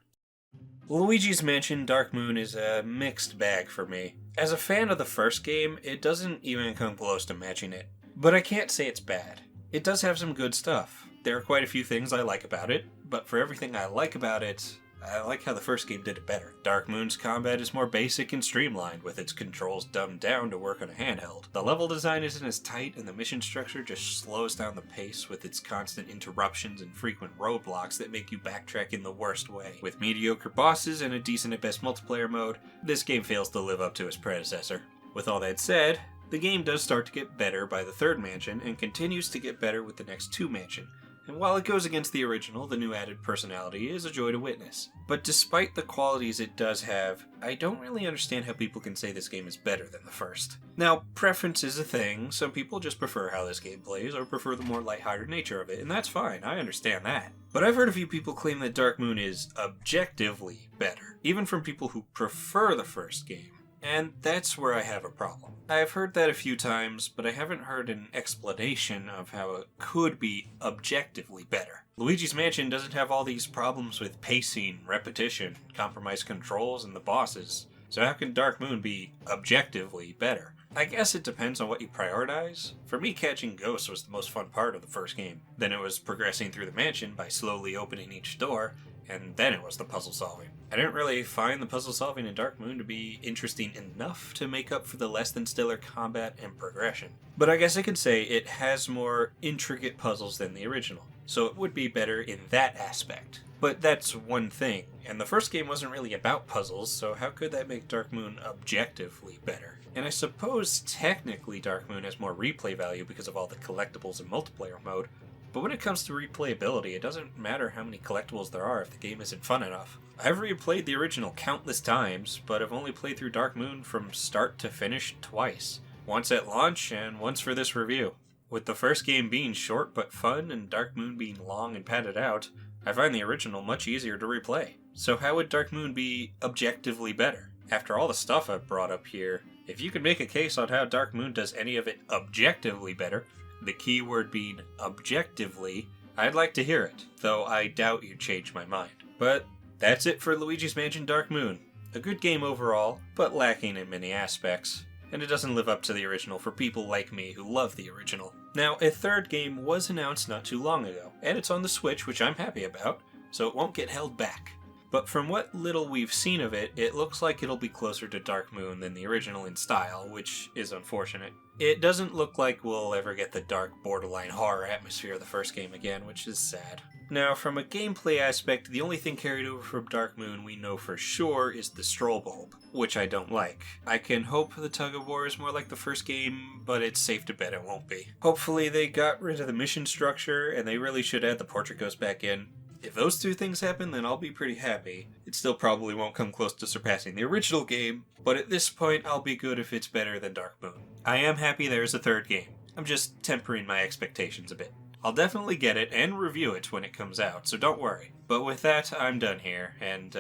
[SPEAKER 1] Luigi's Mansion Dark Moon is a mixed bag for me. As a fan of the first game, it doesn't even come close to matching it. But I can't say it's bad. It does have some good stuff. There are quite a few things I like about it, but for everything I like about it, I like how the first game did it better. Dark Moon's combat is more basic and streamlined, with its controls dumbed down to work on a handheld. The level design isn't as tight, and the mission structure just slows down the pace with its constant interruptions and frequent roadblocks that make you backtrack in the worst way. With mediocre bosses and a decent at best multiplayer mode, this game fails to live up to its predecessor. With all that said, the game does start to get better by the 3rd mansion, and continues to get better with the next 2 mansion. And while it goes against the original, the new added personality is a joy to witness. But despite the qualities it does have, I don't really understand how people can say this game is better than the first. Now, preference is a thing. Some people just prefer how this game plays, or prefer the more lighthearted nature of it, and that's fine, I understand that. But I've heard a few people claim that Dark Moon is objectively better, even from people who prefer the first game. And that's where I have a problem. I've heard that a few times, but I haven't heard an explanation of how it could be objectively better. Luigi's Mansion doesn't have all these problems with pacing, repetition, compromised controls, and the bosses, so how can Dark Moon be objectively better? I guess it depends on what you prioritize. For me, catching ghosts was the most fun part of the first game. Then it was progressing through the mansion by slowly opening each door, and then it was the puzzle solving. I didn't really find the puzzle solving in Dark Moon to be interesting enough to make up for the less than stellar combat and progression. But I guess I could say it has more intricate puzzles than the original, so it would be better in that aspect. But that's one thing, and the first game wasn't really about puzzles, so how could that make Dark Moon objectively better? And I suppose technically Dark Moon has more replay value because of all the collectibles and multiplayer mode, but when it comes to replayability, it doesn't matter how many collectibles there are if the game isn't fun enough. I've replayed the original countless times, but I've only played through Dark Moon from start to finish twice. Once at launch, and once for this review. With the first game being short but fun, and Dark Moon being long and padded out, I find the original much easier to replay. So how would Dark Moon be objectively better? After all the stuff I've brought up here, if you could make a case on how Dark Moon does any of it objectively better, the key word being objectively, I'd like to hear it, though I doubt you'd change my mind. But that's it for Luigi's Mansion Dark Moon. A good game overall, but lacking in many aspects, and it doesn't live up to the original for people like me who love the original. Now, a 3rd game was announced not too long ago, and it's on the Switch, which I'm happy about, so it won't get held back. But from what little we've seen of it, it looks like it'll be closer to Dark Moon than the original in style, which is unfortunate. It doesn't look like we'll ever get the dark, borderline horror atmosphere of the first game again, which is sad. Now, from a gameplay aspect, the only thing carried over from Dark Moon we know for sure is the strobe bulb, which I don't like. I can hope the tug-of-war is more like the first game, but it's safe to bet it won't be. Hopefully they got rid of the mission structure, and they really should add the portrait ghost back in. If those 2 things happen, then I'll be pretty happy. It still probably won't come close to surpassing the original game, but at this point I'll be good if it's better than Dark Moon. I am happy there's a 3rd game. I'm just tempering my expectations a bit. I'll definitely get it and review it when it comes out, so don't worry. But with that, I'm done here, and,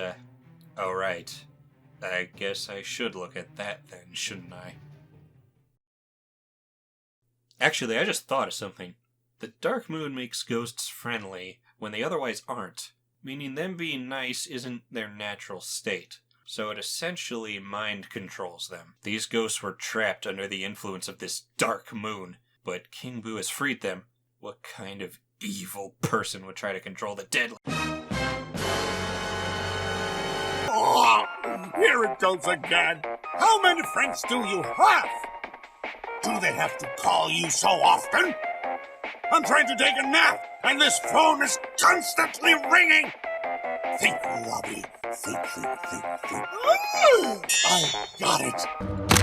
[SPEAKER 1] alright. I guess I should look at that then, shouldn't I? Actually, I just thought of something. The Dark Moon makes ghosts friendly when they otherwise aren't, meaning them being nice isn't their natural state. So it essentially mind controls them. These ghosts were trapped under the influence of this Dark Moon, but King Boo has freed them. What kind of evil person would try to control the dead?
[SPEAKER 5] Oh, here it goes again. How many friends do you have? Do they have to call you so often? I'm trying to take a nap, and this phone is constantly ringing. Think, Robbie. Think. I got it.